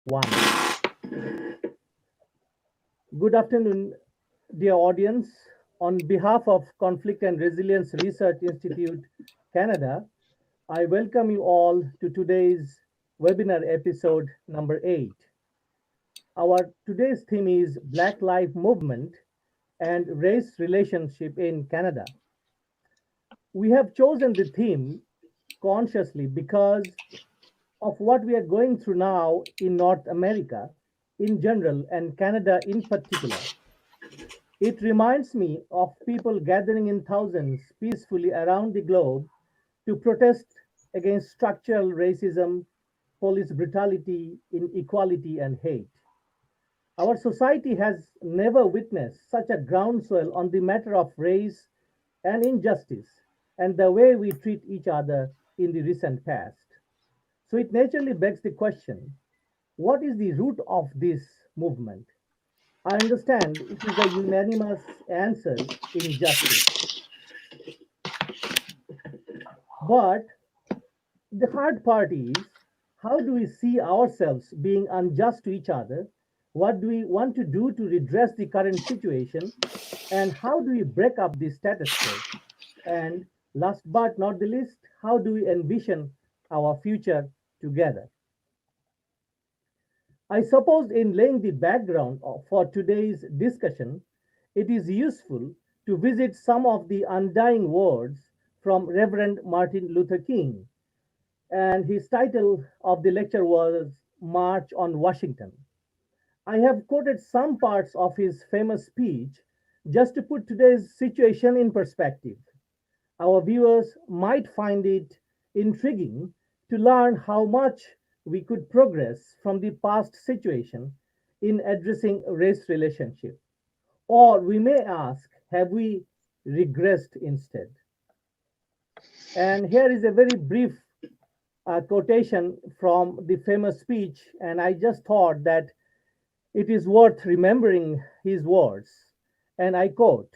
One. Good afternoon, dear audience. On behalf of Conflict and Resilience Research Institute, Canada, I welcome you all to today's webinar episode number 8. Our today's theme is Black Lives Movement and Race Relationship in Canada. We have chosen the theme consciously because of what we are going through now in North America in general and Canada in particular. It reminds me of people gathering in thousands peacefully around the globe to protest against structural racism, police brutality, inequality, and hate. Our society has never witnessed such a groundswell on the matter of race and injustice and the way we treat each other in the recent past. So it naturally begs the question, what is the root of this movement? I understand it is a unanimous answer, injustice. But the hard part is, how do we see ourselves being unjust to each other? What do we want to do to redress the current situation? And how do we break up the status quo? And last but not the least, how do we envision our future together? I suppose in laying the background for today's discussion, it is useful to visit some of the undying words from Reverend Martin Luther King, and his title of the lecture was March on Washington. I have quoted some parts of his famous speech just to put today's situation in perspective. Our viewers might find it intriguing to learn how much we could progress from the past situation in addressing race relationship. Or we may ask, have we regressed instead? And here is a very brief quotation from the famous speech, and I just thought that it is worth remembering his words. And I quote,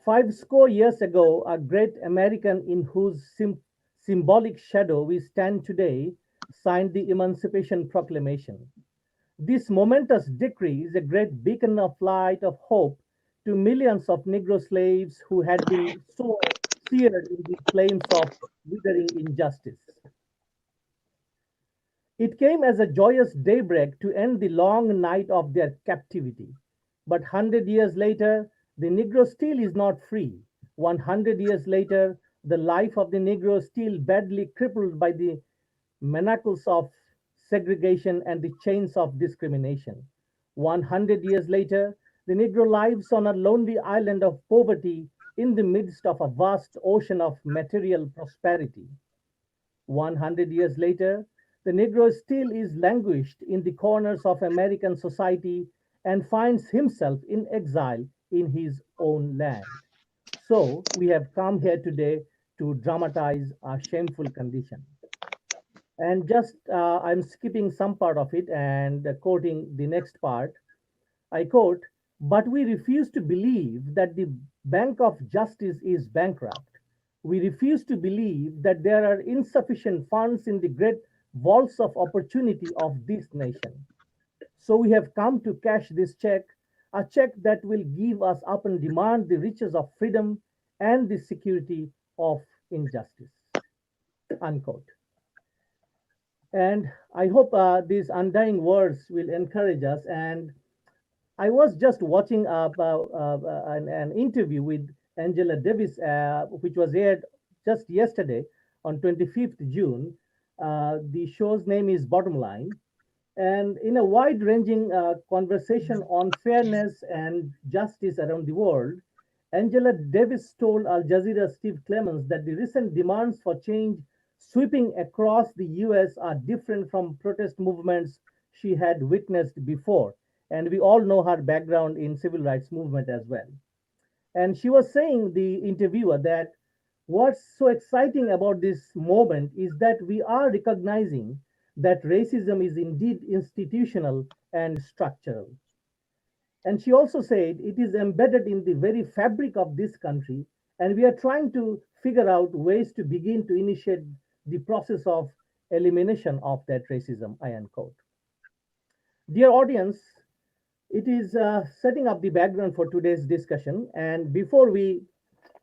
"Five score years ago, a great American in whose symbolic shadow we stand today signed the Emancipation Proclamation. This momentous decree is a great beacon of light of hope to millions of Negro slaves who had been so seared in the flames of withering injustice. It came as a joyous daybreak to end the long night of their captivity. But 100 years later, the Negro still is not free. 100 years later, the life of the Negro is still badly crippled by the manacles of segregation and the chains of discrimination. 100 years later, the Negro lives on a lonely island of poverty in the midst of a vast ocean of material prosperity. 100 years later, the Negro still is languished in the corners of American society and finds himself in exile in his own land. So we have come here today to dramatize our shameful condition. And just I'm skipping some part of it and quoting the next part. I quote, "But we refuse to believe that the Bank of Justice is bankrupt. We refuse to believe that there are insufficient funds in the great vaults of opportunity of this nation. So we have come to cash this check, a check that will give us up and demand the riches of freedom and the security of injustice." Unquote. And I hope these undying words will encourage us. And I was just watching an interview with Angela Davis, which was aired just yesterday on 25th June. The show's name is Bottom Line. And in a wide ranging conversation on fairness and justice around the world, Angela Davis told Al Jazeera's Steve Clemens that the recent demands for change sweeping across the US are different from protest movements she had witnessed before. And we all know her background in civil rights movement as well. And she was saying, the interviewer, that what's so exciting about this moment is that we are recognizing that racism is indeed institutional and structural. And she also said it is embedded in the very fabric of this country, and we are trying to figure out ways to begin to initiate the process of elimination of that racism, I unquote. Dear audience, it is setting up the background for today's discussion. And before we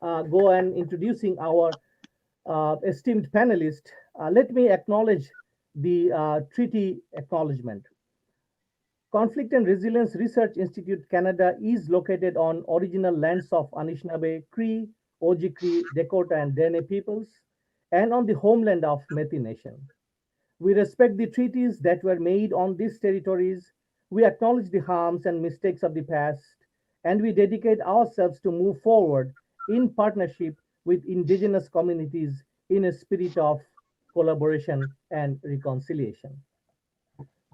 go and introducing our esteemed panelist, let me acknowledge the treaty acknowledgement. Conflict and Resilience Research Institute Canada is located on original lands of Anishinaabe, Cree, Ojibwe, Dakota, and Dene peoples, and on the homeland of Métis Nation. We respect the treaties that were made on these territories. We acknowledge the harms and mistakes of the past, and we dedicate ourselves to move forward in partnership with Indigenous communities in a spirit of collaboration and reconciliation.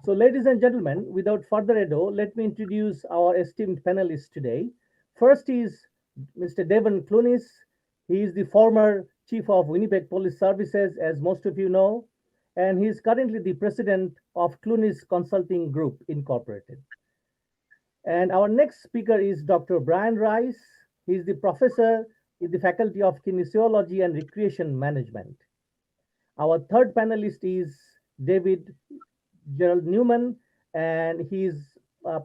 So, ladies and gentlemen, without further ado, let me introduce our esteemed panelists today. First is Mr. Devon Clunis. He is the former chief of Winnipeg Police Services, as most of you know, and he is currently the president of Clunis Consulting Group Incorporated. And our next speaker is Dr. Brian Rice. He is the professor in the Faculty of Kinesiology and Recreation Management. Our third panelist is Gerald Newman, and he is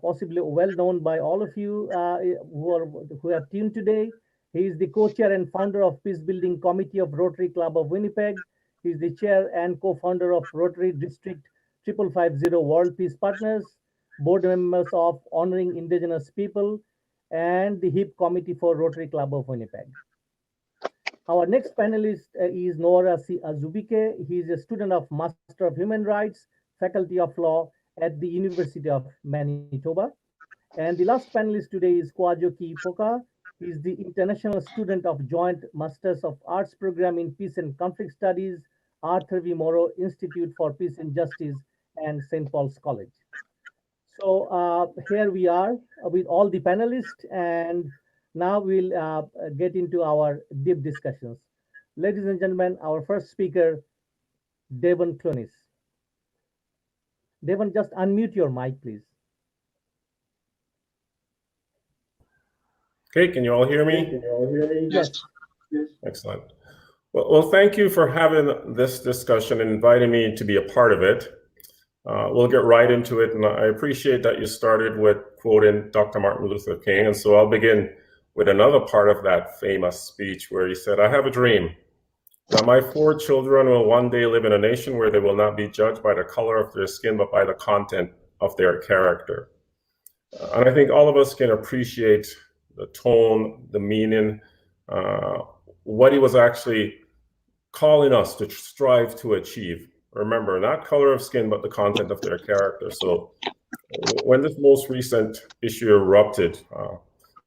possibly well known by all of you who have tuned today. He is the co-chair and founder of Peace Building Committee of Rotary Club of Winnipeg. He is the chair and co-founder of Rotary District 5550 World Peace Partners, board members of Honoring Indigenous People, and the HIP Committee for Rotary Club of Winnipeg. Our next panelist is Nwora Azubike. He is a student of Master of Human Rights, Faculty of Law at the University of Manitoba. And the last panelist today is Kyei-Poakwah. He is the international student of Joint Masters of Arts program in Peace and Conflict Studies, Arthur V. Morrow Institute for Peace and Justice, and St. Paul's College. So here we are with all the panelists, and now we'll get into our deep discussions. Ladies and gentlemen, our first speaker, Devon Clunis. Devon, just unmute your mic, please. Okay, can you all hear me? Yes. Excellent. Well, thank you for having this discussion and inviting me to be a part of it. We'll get right into it, and I appreciate that you started with quoting Dr. Martin Luther King, and so I'll begin with another part of that famous speech where he said, "I have a dream that my 4 children will one day live in a nation where they will not be judged by the color of their skin, but by the content of their character." And I think all of us can appreciate the tone, the meaning, what he was actually calling us to strive to achieve. Remember, not color of skin, but the content of their character. So when this most recent issue erupted,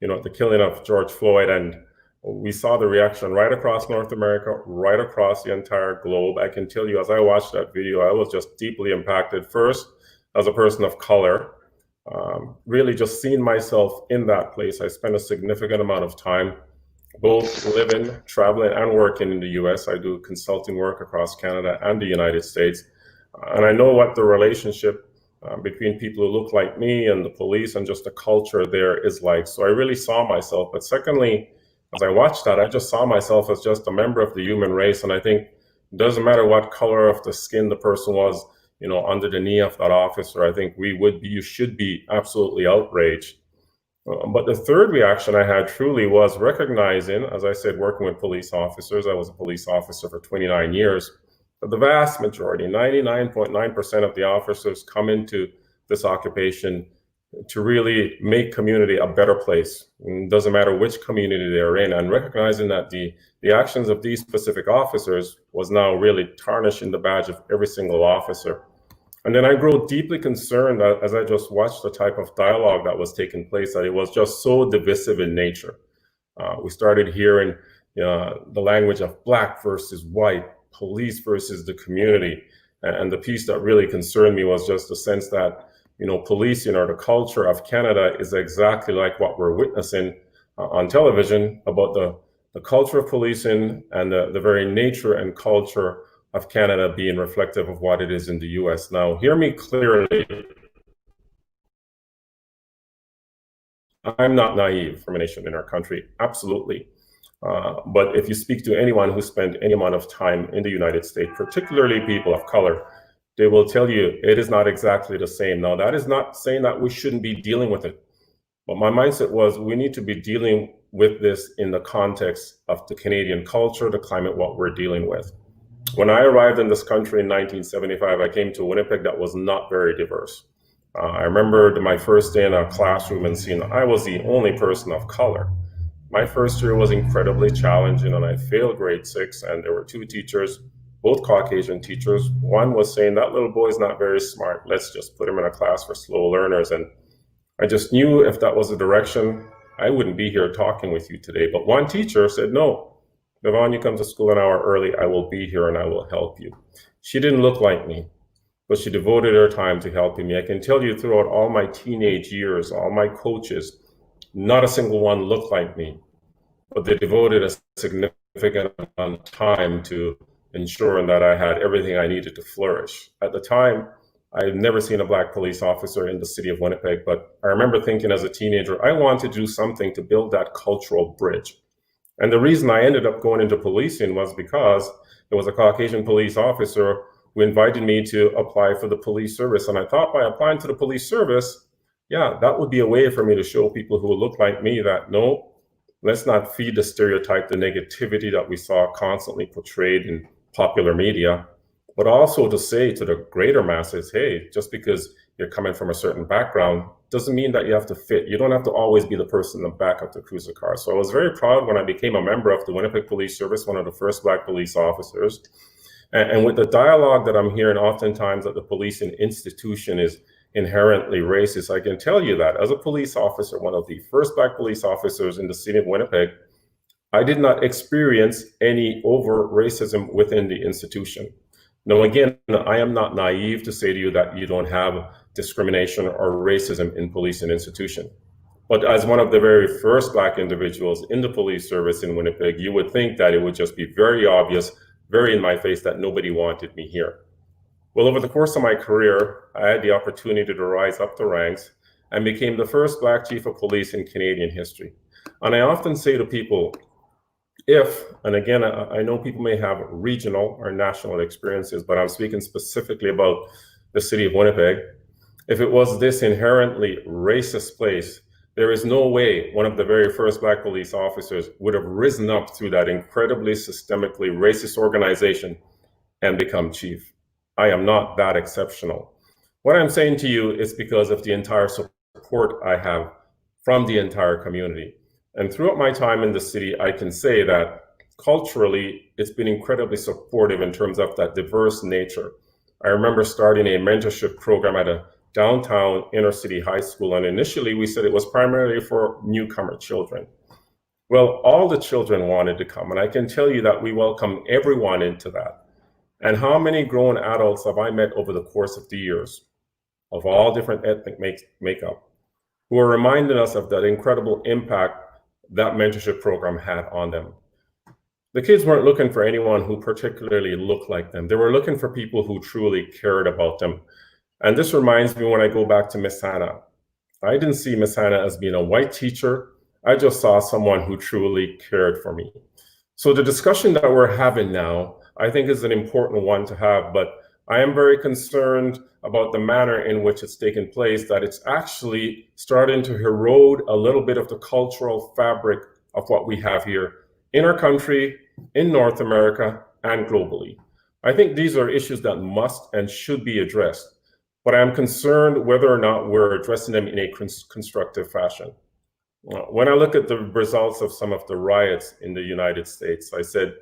the killing of George Floyd, and we saw the reaction right across North America, right across the entire globe. I can tell you, as I watched that video, I was just deeply impacted. First, as a person of color, really just seeing myself in that place. I spent a significant amount of time both living, traveling, and working in the US. I do consulting work across Canada and the United States. And I know what the relationship between people who look like me and the police and just the culture there is like. So I really saw myself. But secondly, as I watched that, I just saw myself as just a member of the human race. And I think it doesn't matter what color of the skin the person was, under the knee of that officer, I think you should be absolutely outraged. But the third reaction I had truly was recognizing, as I said, working with police officers, I was a police officer for 29 years, but the vast majority, 99.9% of the officers come into this occupation to really make community a better place. It doesn't matter which community they're in, and recognizing that the actions of these specific officers was now really tarnishing the badge of every single officer. And then I grew deeply concerned as I just watched the type of dialogue that was taking place, that it was just so divisive in nature. We started hearing the language of black versus white, police versus the community. And the piece that really concerned me was just the sense that, policing or the culture of Canada is exactly like what we're witnessing on television about the culture of policing and the very nature and culture of Canada being reflective of what it is in the US. Now, hear me clearly. I'm not naive from a nation in our country, absolutely. But if you speak to anyone who spent any amount of time in the United States, particularly people of color, they will tell you it is not exactly the same. Now, that is not saying that we shouldn't be dealing with it. But my mindset was we need to be dealing with this in the context of the Canadian culture, the climate, what we're dealing with. When I arrived in this country in 1975, I came to Winnipeg that was not very diverse. I remember my first day in a classroom and seeing I was the only person of color. My first year was incredibly challenging, and I failed grade 6, and there were 2 teachers, both Caucasian teachers. One was saying, that little boy is not very smart. Let's just put him in a class for slow learners. And I just knew if that was the direction, I wouldn't be here talking with you today. But one teacher said, no, Devon, you come to school an hour early. I will be here and I will help you. She didn't look like me, but she devoted her time to helping me. I can tell you throughout all my teenage years, all my coaches, not a single one looked like me, but they devoted a significant amount of time to ensuring that I had everything I needed to flourish. At the time, I had never seen a Black police officer in the city of Winnipeg, but I remember thinking as a teenager, I wanted to do something to build that cultural bridge. And the reason I ended up going into policing was because there was a Caucasian police officer who invited me to apply for the police service. And I thought by applying to the police service, yeah, that would be a way for me to show people who look like me that no, let's not feed the stereotype, the negativity that we saw constantly portrayed in popular media, but also to say to the greater masses, hey, just because you're coming from a certain background doesn't mean that you have to fit. You don't have to always be the person in the back of the cruiser car. So I was very proud when I became a member of the Winnipeg Police Service, one of the first Black police officers. And with the dialogue that I'm hearing oftentimes that the policing institution is inherently racist, I can tell you that as a police officer, one of the first Black police officers in the city of Winnipeg, I did not experience any overt racism within the institution. Now, again, I am not naive to say to you that you don't have discrimination or racism in police and institution. But as one of the very first Black individuals in the police service in Winnipeg, you would think that it would just be very obvious, very in my face that nobody wanted me here. Well, over the course of my career, I had the opportunity to rise up the ranks and became the first Black chief of police in Canadian history. And I often say to people, if, and again, I know people may have regional or national experiences, but I'm speaking specifically about the city of Winnipeg. If it was this inherently racist place, there is no way one of the very first Black police officers would have risen up through that incredibly systemically racist organization and become chief. I am not that exceptional. What I'm saying to you is because of the entire support I have from the entire community. And throughout my time in the city, I can say that culturally, it's been incredibly supportive in terms of that diverse nature. I remember starting a mentorship program at a downtown inner city high school. And initially we said it was primarily for newcomer children. Well, all the children wanted to come. And I can tell you that we welcome everyone into that. And how many grown adults have I met over the course of the years of all different ethnic makeup who are reminding us of that incredible impact that mentorship program had on them. The kids weren't looking for anyone who particularly looked like them. They were looking for people who truly cared about them. And this reminds me when I go back to Miss Hannah. I didn't see Miss Hannah as being a white teacher. I just saw someone who truly cared for me. So the discussion that we're having now, I think is an important one to have, but I am very concerned about the manner in which it's taken place, that it's actually starting to erode a little bit of the cultural fabric of what we have here in our country, in North America, and globally. I think these are issues that must and should be addressed, but I'm concerned whether or not we're addressing them in a constructive fashion. When I look at the results of some of the riots in the United States, I said,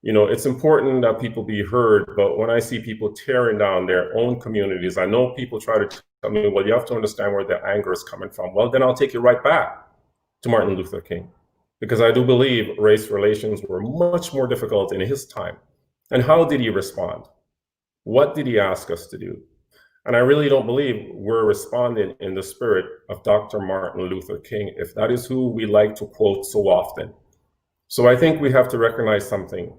you know, it's important that people be heard, but when I see people tearing down their own communities, I know people try to tell me, well, you have to understand where the anger is coming from. Well, then I'll take you right back to Martin Luther King, because I do believe race relations were much more difficult in his time. And how did he respond? What did he ask us to do? And I really don't believe we're responding in the spirit of Dr. Martin Luther King, if that is who we like to quote so often. So I think we have to recognize something.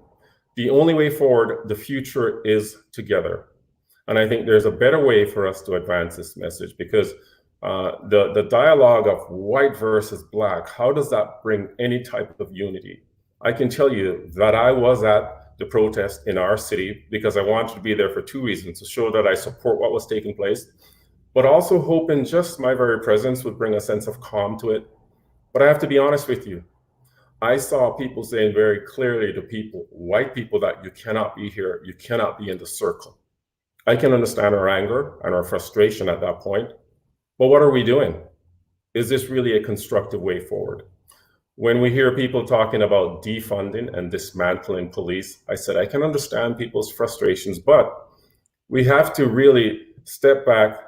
The only way forward, the future is together. And I think there's a better way for us to advance this message, because the dialogue of white versus Black, how does that bring any type of unity? I can tell you that I was at the protest in our city because I wanted to be there for two reasons: to show that I support what was taking place, but also hoping just my very presence would bring a sense of calm to it. But I have to be honest with you. I saw people saying very clearly to people, white people, that you cannot be here, you cannot be in the circle. I can understand our anger and our frustration at that point, but what are we doing? Is this really a constructive way forward? When we hear people talking about defunding and dismantling police, I said, I can understand people's frustrations, but we have to really step back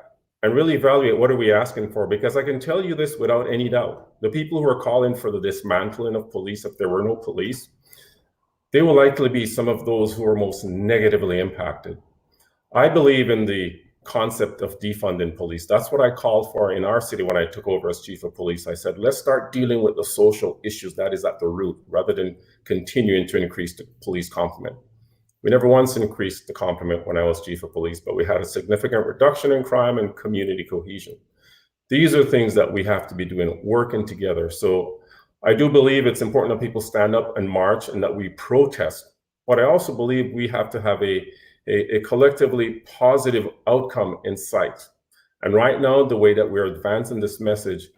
and really evaluate what are we asking for, because I can tell you this without any doubt. The people who are calling for the dismantling of police, if there were no police, they will likely be some of those who are most negatively impacted. I believe in the concept of defunding police. That's what I called for in our city when I took over as chief of police. I said, let's start dealing with the social issues that is at the root, rather than continuing to increase the police complement. We never once increased the complement when I was chief of police, but we had a significant reduction in crime and community cohesion. These are things that we have to be doing, working together. So I do believe it's important that people stand up and march and that we protest. But I also believe we have to have a collectively positive outcome in sight. And right now, the way that we're advancing this message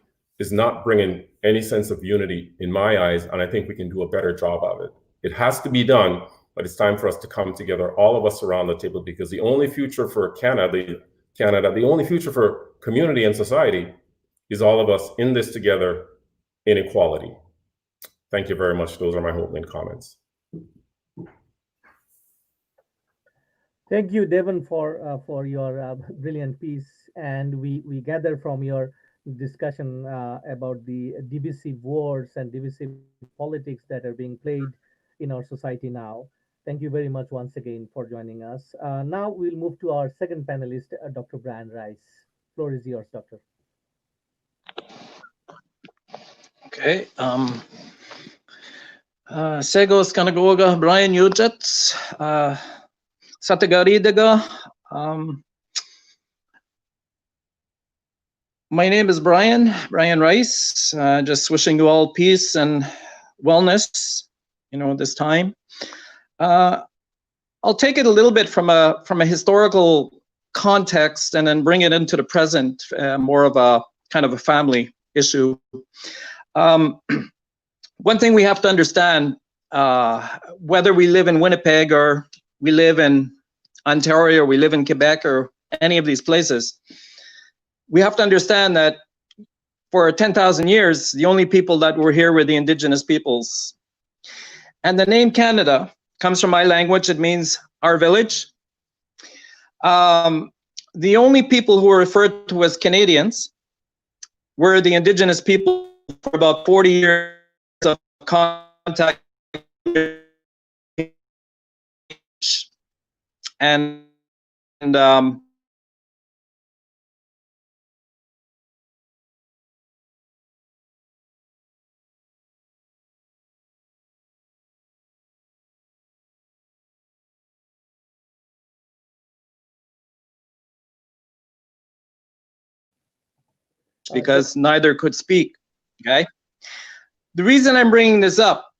is not bringing any sense of unity in my eyes, and I think we can do a better job of it. It has to be done, but it's time for us to come together, all of us around the table, because the only future for Canada, the only future for community and society is all of us in this together in equality. Thank you very much. Those are my opening comments. Thank you, Devon, for your brilliant piece. And we gather from your discussion about the divisive wars and divisive politics that are being played in our society now. Thank you very much once again for joining us. Now we'll move to our second panelist, Dr. Brian Rice. Floor is yours, Doctor. Okay. Segos Kanagoga, Brian Ujets, Satagaridaga. My name is Brian Rice. Just wishing you all peace and wellness, this time. I'll take it a little bit from a historical context and then bring it into the present, more of a kind of a family issue. One thing we have to understand, whether we live in Winnipeg or we live in Ontario, or we live in Quebec or any of these places, we have to understand that for 10,000 years, the only people that were here were the Indigenous peoples. And the name Canada comes from my language. It means our village. The only people who were referred to as Canadians were the Indigenous people for about 40 years of contact. And because neither could speak. Okay. The reason I'm bringing this up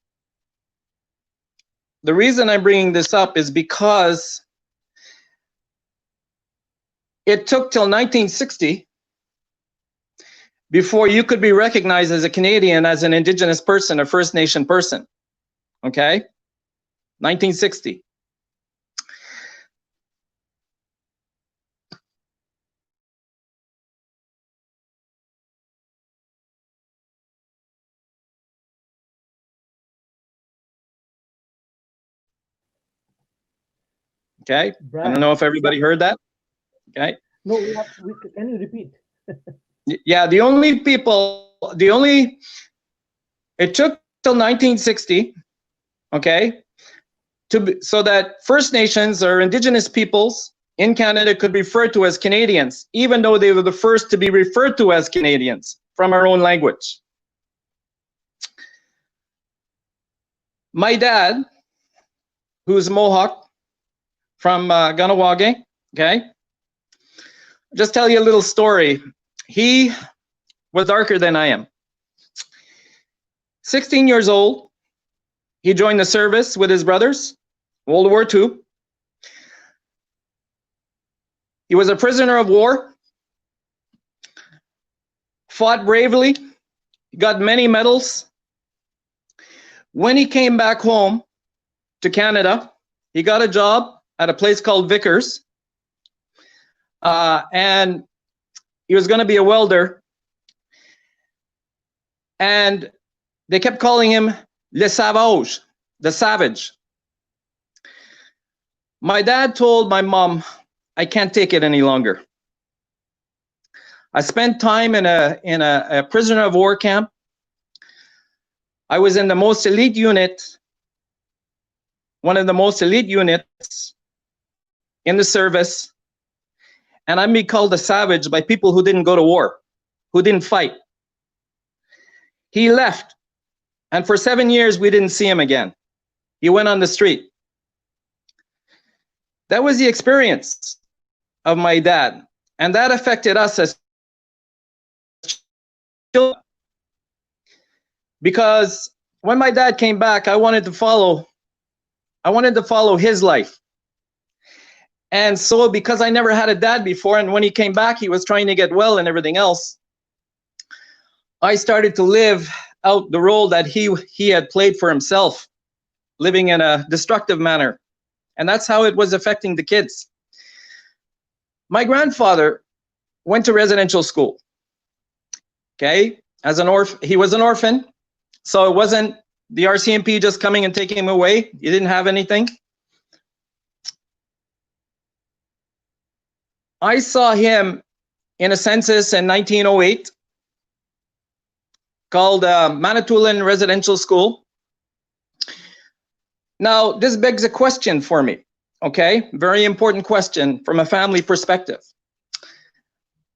is because it took till 1960 before you could be recognized as a Canadian, as an Indigenous person, a First Nation person. Okay? 1960. Okay, Brian, I don't know if everybody heard that. Okay. No, can you repeat? Yeah, it took till 1960, okay, so that First Nations or Indigenous peoples in Canada could be referred to as Canadians, even though they were the first to be referred to as Canadians from our own language. My dad, who's Mohawk, from Ganawage, okay? Just tell you a little story. He was darker than I am. 16 years old, he joined the service with his brothers. World War II. He was a prisoner of war, fought bravely, got many medals. When he came back home to Canada, he got a job at a place called Vickers, and he was going to be a welder. And they kept calling him Le Sauvage, the savage. My dad told my mom, I can't take it any longer. I spent time in a prisoner of war camp. I was in the most elite unit, one of the most elite units in the service, and I'm being called a savage by people who didn't go to war, who didn't fight. He left, and for 7 years we didn't see him again. He went on the street. That was the experience of my dad, and that affected us as children. Because when my dad came back, I wanted to follow his life. And so because I never had a dad before, and when he came back, he was trying to get well and everything else, I started to live out the role that he had played for himself, living in a destructive manner. And that's how it was affecting the kids. My grandfather went to residential school. Okay, he was an orphan, so it wasn't the RCMP just coming and taking him away. He didn't have anything. I saw him in a census in 1908 called Manitoba Residential School. Now, this begs a question for me, okay? Very important question from a family perspective.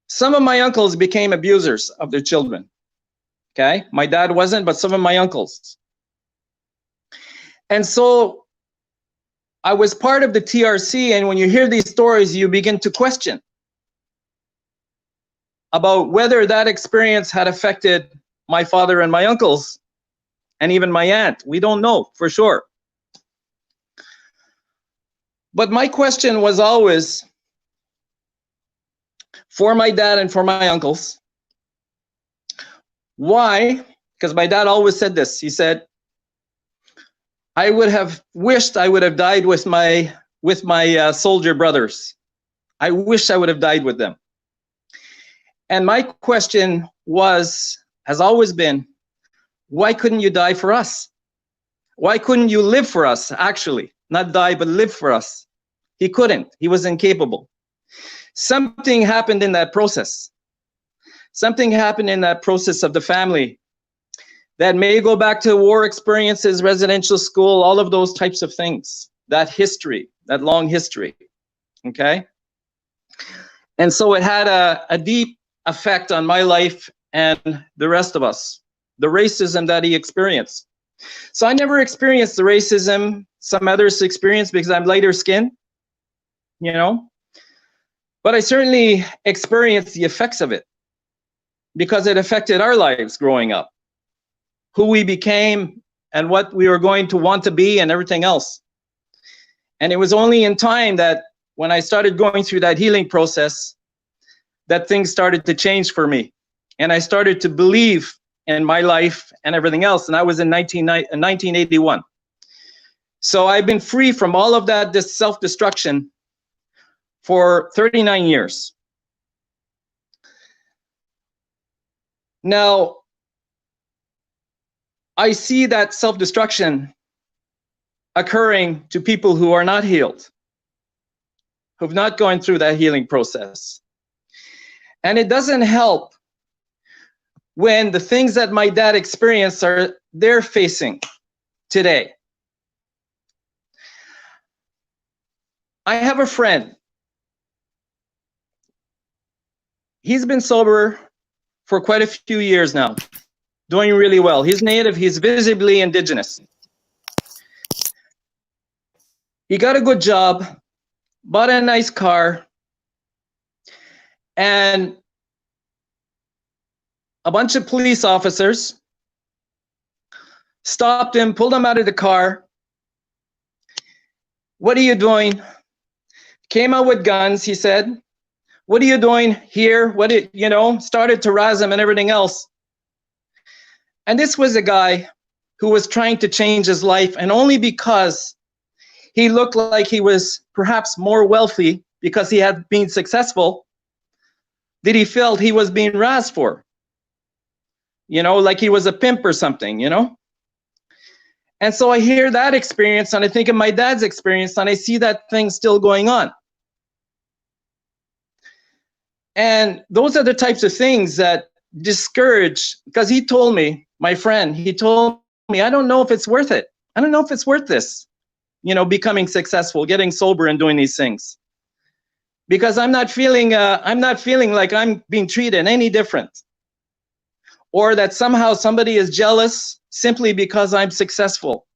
Some of my uncles became abusers of their children, okay? My dad wasn't, but some of my uncles. And so I was part of the TRC, and when you hear these stories, you begin to question about whether that experience had affected my father and my uncles, and even my aunt. We don't know for sure. But my question was always, for my dad and for my uncles, why? Because my dad always said this. He said, I would have wished I would have died with my soldier brothers. I wish I would have died with them. And my question has always been, why couldn't you die for us? Why couldn't you live for us, actually? Not die, but live for us. He couldn't. He was incapable. Something happened in that process. Something happened in that process of the family that may go back to war experiences, residential school, all of those types of things. That history, that long history, okay? And so it had a deep effect on my life and the rest of us, the racism that he experienced. So I never experienced the racism some others experience because I'm lighter skinned, you know, but I certainly experienced the effects of it because it affected our lives growing up, who we became and what we were going to want to be and everything else. And it was only in time that when I started going through that healing process that things started to change for me. And I started to believe in my life and everything else. And I was in 1981. So I've been free from all of that, this self-destruction for 39 years. Now, I see that self-destruction occurring to people who are not healed, who've not gone through that healing process. And it doesn't help when the things that my dad experienced they're facing today. I have a friend. He's been sober for quite a few years now, doing really well. He's Native, he's visibly Indigenous. He got a good job, bought a nice car, and a bunch of police officers stopped him, pulled him out of the car, what are you doing? Came out with guns, he said. What are you doing here? Started to razz him and everything else. And this was a guy who was trying to change his life, and only because he looked like he was perhaps more wealthy because he had been successful, did he felt he was being razzed for. Like he was a pimp or something, And so I hear that experience, and I think of my dad's experience, and I see that thing still going on. And those are the types of things that discourage, because he told me, my friend, he told me, I don't know if it's worth it. I don't know if it's worth this, becoming successful, getting sober and doing these things. Because I'm not feeling like I'm being treated any different. Or that somehow somebody is jealous simply because I'm successful.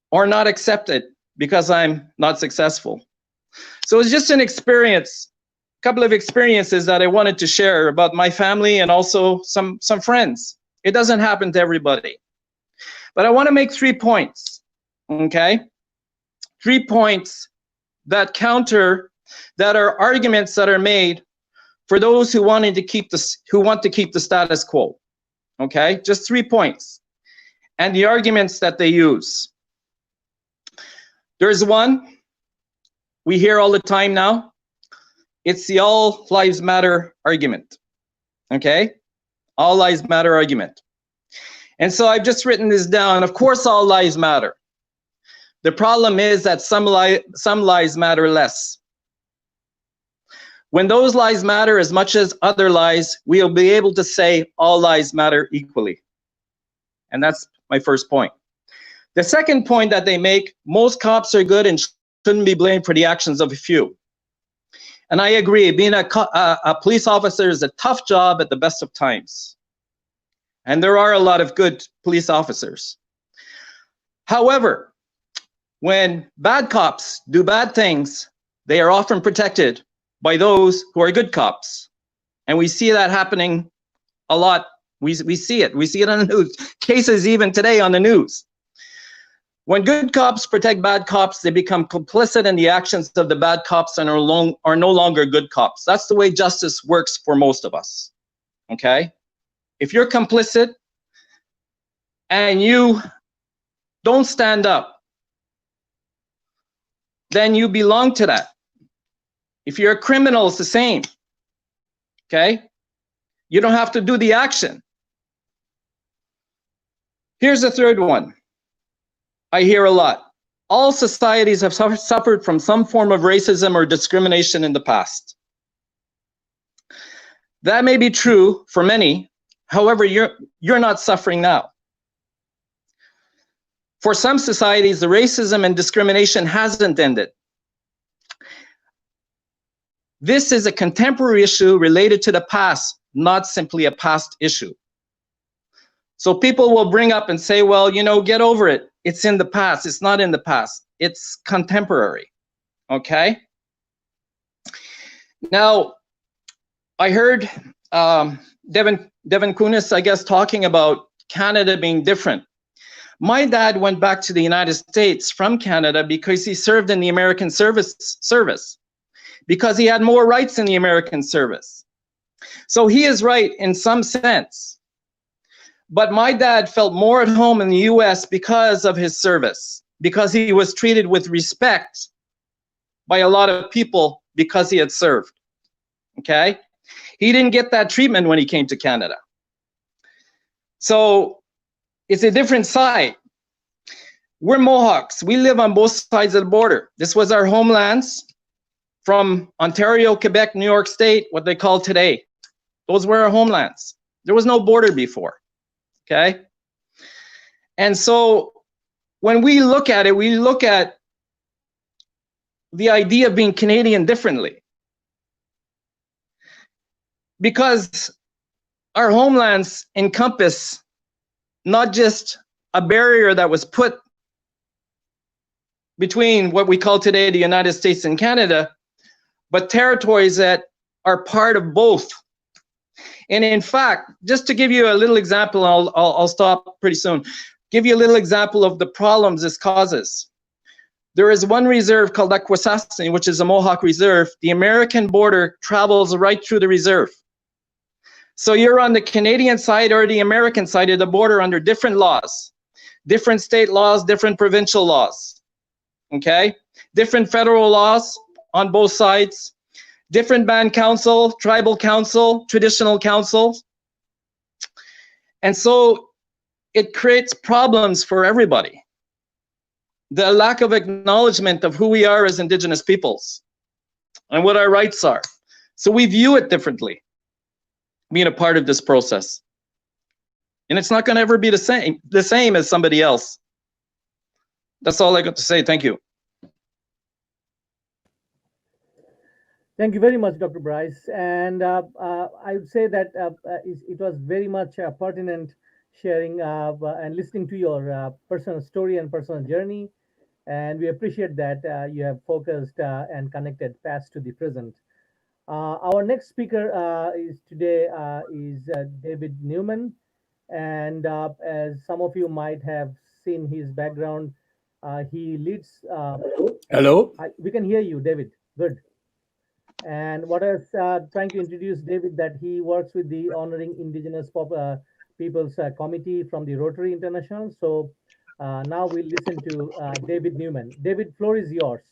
Or not accepted because I'm not successful. So it's just an experience, a couple of experiences that I wanted to share about my family and also some friends. It doesn't happen to everybody. But I want to make 3 points, okay? 3 points that are arguments that are made for those who want to keep the status quo, okay? Just 3 points, and the arguments that they use. There's one we hear all the time now. It's the all lives matter argument, okay? All lives matter argument. And so I've just written this down. Of course, all lives matter. The problem is that some lives matter less. When those lives matter as much as other lives, we'll be able to say all lives matter equally. And that's my first point. The second point that they make, most cops are good and shouldn't be blamed for the actions of a few. And I agree, being a police officer is a tough job at the best of times. And there are a lot of good police officers. However, when bad cops do bad things, they are often protected by those who are good cops. And we see that happening a lot. We see it on the news. Cases even today on the news. When good cops protect bad cops, they become complicit in the actions of the bad cops and are no longer good cops. That's the way justice works for most of us, okay? If you're complicit and you don't stand up, then you belong to that. If you're a criminal, it's the same, okay? You don't have to do the action. Here's the third one. I hear a lot. All societies have suffered from some form of racism or discrimination in the past. That may be true for many. However, you're not suffering now. For some societies, the racism and discrimination hasn't ended. This is a contemporary issue related to the past, not simply a past issue. So people will bring up and say, well, get over it. It's in the past. It's not in the past. It's contemporary, okay? Now, I heard Devon Clunis, I guess, talking about Canada being different. My dad went back to the United States from Canada because he served in the American service, because he had more rights in the American service. So he is right in some sense. But my dad felt more at home in the US because of his service, because he was treated with respect by a lot of people because he had served, okay? He didn't get that treatment when he came to Canada. So it's a different side. We're Mohawks. We live on both sides of the border. This was our homelands from Ontario, Quebec, New York State, what they call today. Those were our homelands. There was no border before. Okay? And so when we look at it, we look at the idea of being Canadian differently. Because our homelands encompass not just a barrier that was put between what we call today the United States and Canada, but territories that are part of both. And in fact, just to give you a little example, I'll stop pretty soon. Give you a little example of the problems this causes. There is one reserve called Akwesasne, which is a Mohawk reserve. The American border travels right through the reserve. So you're on the Canadian side or the American side of the border under different laws, different state laws, different provincial laws, okay? Different federal laws on both sides, different band council, tribal council, traditional council. And so it creates problems for everybody. The lack of acknowledgement of who we are as Indigenous peoples and what our rights are. So we view it differently, being a part of this process. And it's not going to ever be the same as somebody else. That's all I got to say. Thank you. Thank you very much, Dr. Bryce. And I would say that it was very much pertinent sharing and listening to your personal story and personal journey. And we appreciate that you have focused and connected past to the present. Our next speaker is David Newman. And as some of you might have seen his background, he leads. Hello? We can hear you, David. Good. And what I was trying to introduce David, that he works with the Honoring Indigenous Peoples Committee from the Rotary International. So now we'll listen to David Newman. David, floor is yours.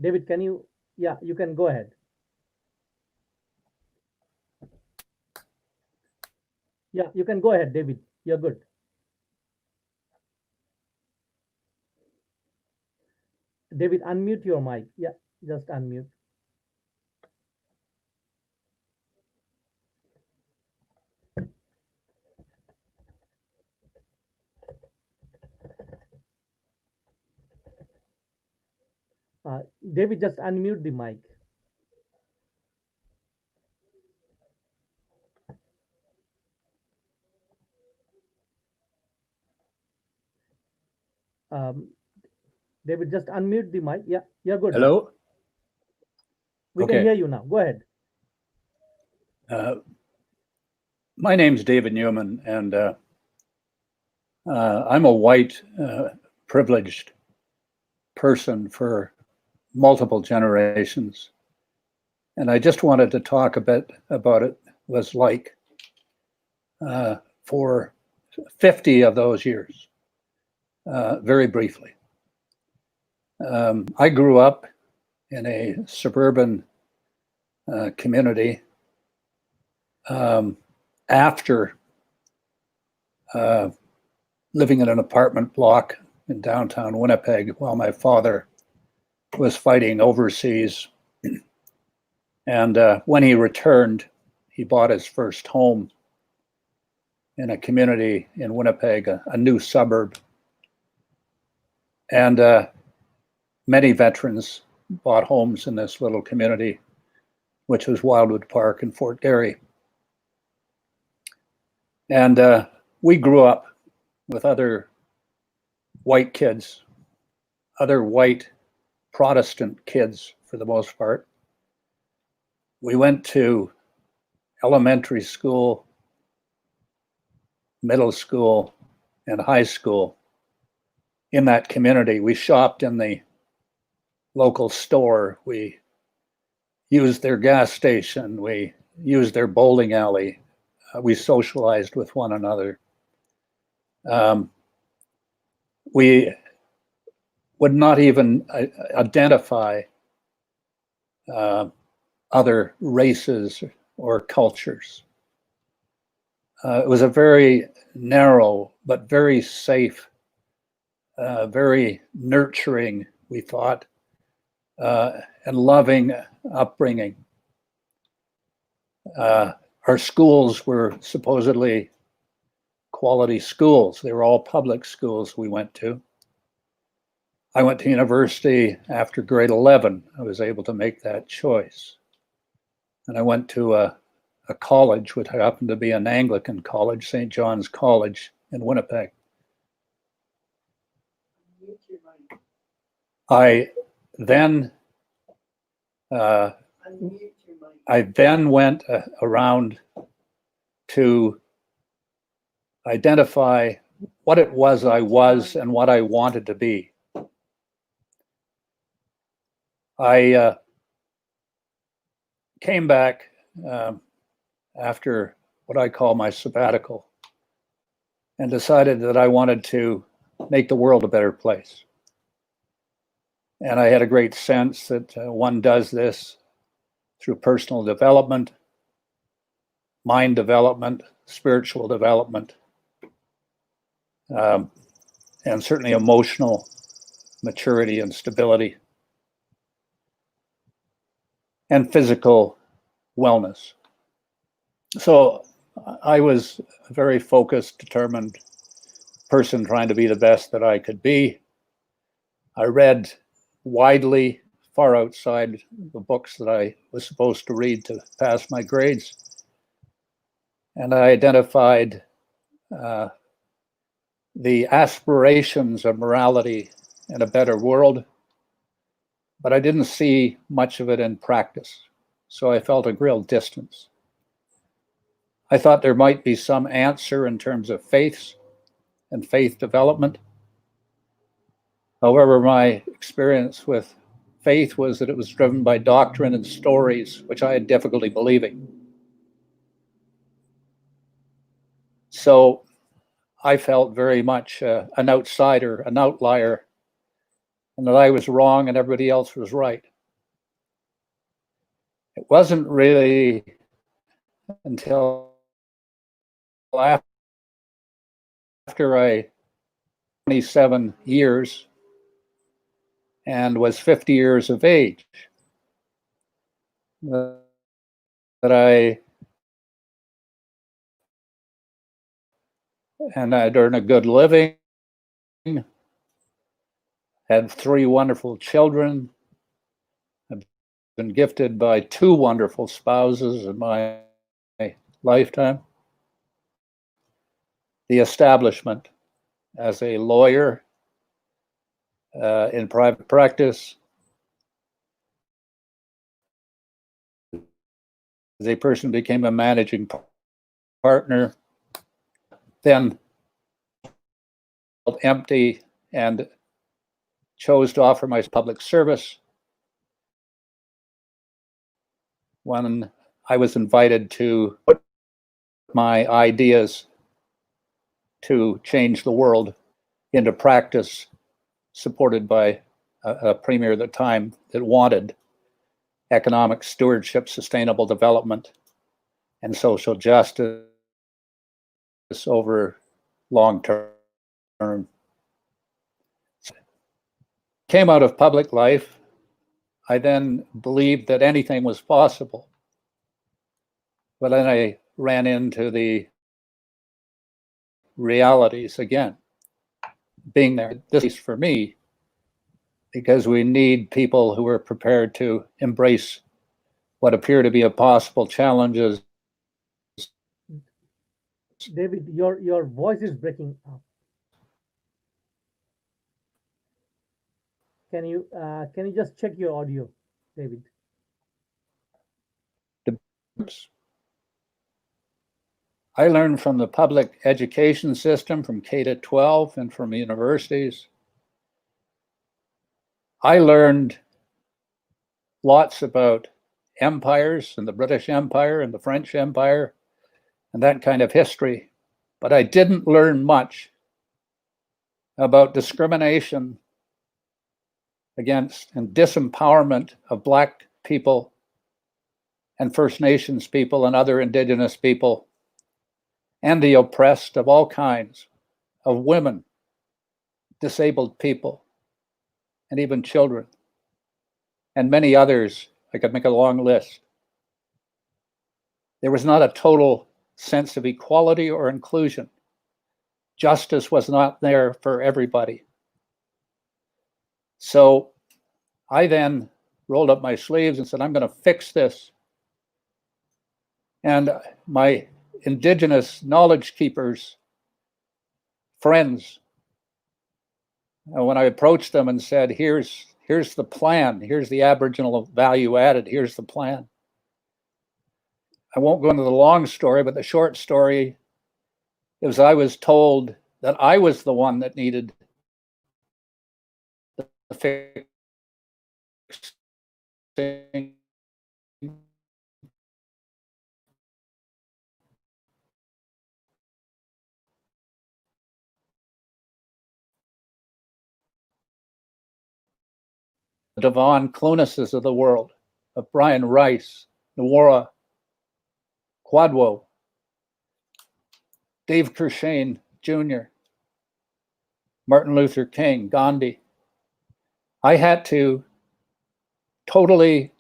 David, can you? Yeah, you can go ahead. Yeah, you can go ahead, David. You're good. David, unmute your mic. Yeah, just unmute. David, just unmute the mic. David, just unmute the mic. Yeah, you're good. Hello? We can hear you now. Go ahead. My name's David Newman, and I'm a white, privileged person for multiple generations. And I just wanted to talk a bit about it was like for 50 of those years, very briefly. I grew up in a suburban community after living in an apartment block in downtown Winnipeg while my father was fighting overseas. And when he returned, he bought his first home in a community in Winnipeg, a new suburb. And many veterans bought homes in this little community, which was Wildwood Park in Fort Garry. And we grew up with other white kids, other white Protestant kids for the most part. We went to elementary school, middle school, and high school in that community. We shopped in the local store. We used their gas station. We used their bowling alley. We socialized with one another. We would not even identify other races or cultures. It was a very narrow but very safe, very nurturing, we thought, and loving upbringing. Our schools were supposedly quality schools. They were all public schools we went to. I went to university after grade 11. I was able to make that choice. And I went to a college, which happened to be an Anglican college, St. John's College in Winnipeg. I then went around to identify what it was I was and what I wanted to be. I came back after what I call my sabbatical and decided that I wanted to make the world a better place. And I had a great sense that one does this through personal development, mind development, spiritual development, and certainly emotional maturity and stability, and physical wellness. So I was a very focused, determined person trying to be the best that I could be. I read widely, far outside the books that I was supposed to read to pass my grades. And I identified the aspirations of morality in a better world, but I didn't see much of it in practice. So I felt a real distance. I thought there might be some answer in terms of faiths and faith development. However, my experience with faith was that it was driven by doctrine and stories, which I had difficulty believing. So I felt very much an outsider, an outlier, and that I was wrong and everybody else was right. It wasn't really until after I 27 years and was 50 years of age that I'd earned a good living, had 3 wonderful children, I've been gifted by 2 wonderful spouses in my lifetime. The establishment as a lawyer in private practice, as a person became a managing partner, then felt empty and chose to offer my public service when I was invited to put my ideas to change the world into practice, supported by a premier at the time that wanted economic stewardship, sustainable development, and social justice over long term. Came out of public life. I then believed that anything was possible. But then I ran into the realities again. Being there, this is for me, because we need people who are prepared to embrace what appear to be impossible challenges. David, your voice is breaking up. Can you just check your audio, David? I learned from the public education system, from K to 12, and from universities. I learned lots about empires and the British Empire and the French Empire and that kind of history, but I didn't learn much about discrimination against and disempowerment of Black people and First Nations people and other Indigenous people, and the oppressed of all kinds, of women, disabled people, and even children, and many others. I could make a long list. There was not a total sense of equality or inclusion. Justice was not there for everybody. So I then rolled up my sleeves and said, I'm going to fix this. And my Indigenous knowledge keepers, friends, when I approached them and said, here's the plan, here's the Aboriginal value added, here's the plan. I won't go into the long story, but the short story is I was told that I was the one that needed the fixing. Devon Clunises of the world, of Brian Rice, Nwora, Kwadwo, Dave Kershane Jr., Martin Luther King, Gandhi. I had to totally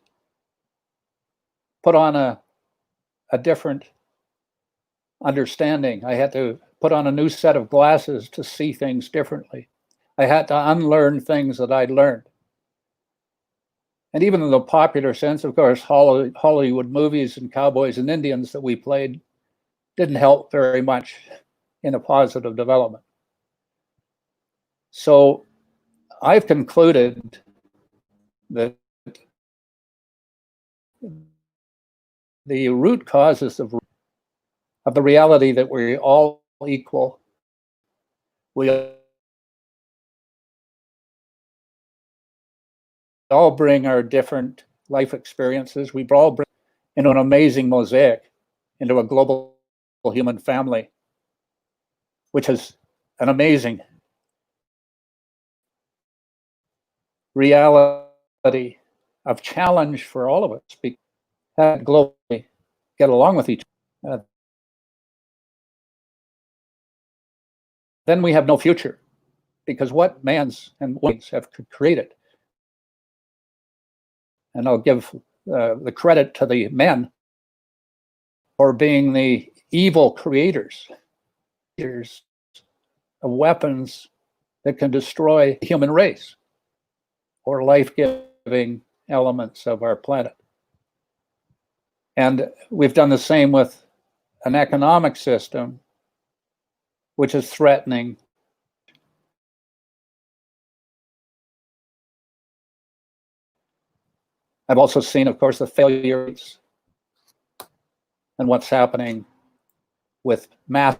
put on a different understanding. I had to put on a new set of glasses to see things differently. I had to unlearn things that I'd learned. And even in the popular sense, of course, Hollywood movies and cowboys and Indians that we played didn't help very much in a positive development. So I've concluded that the root causes of the reality that we're all equal, we all bring our different life experiences. We all bring into an amazing mosaic, into a global human family, which is an amazing reality of challenge for all of us. We have globally get along with each other. Then we have no future, because what man's and women's have created. And I'll give the credit to the men for being the evil creators of weapons that can destroy the human race or life-giving elements of our planet. And we've done the same with an economic system which is threatening. I've also seen, of course, the failures and what's happening with mass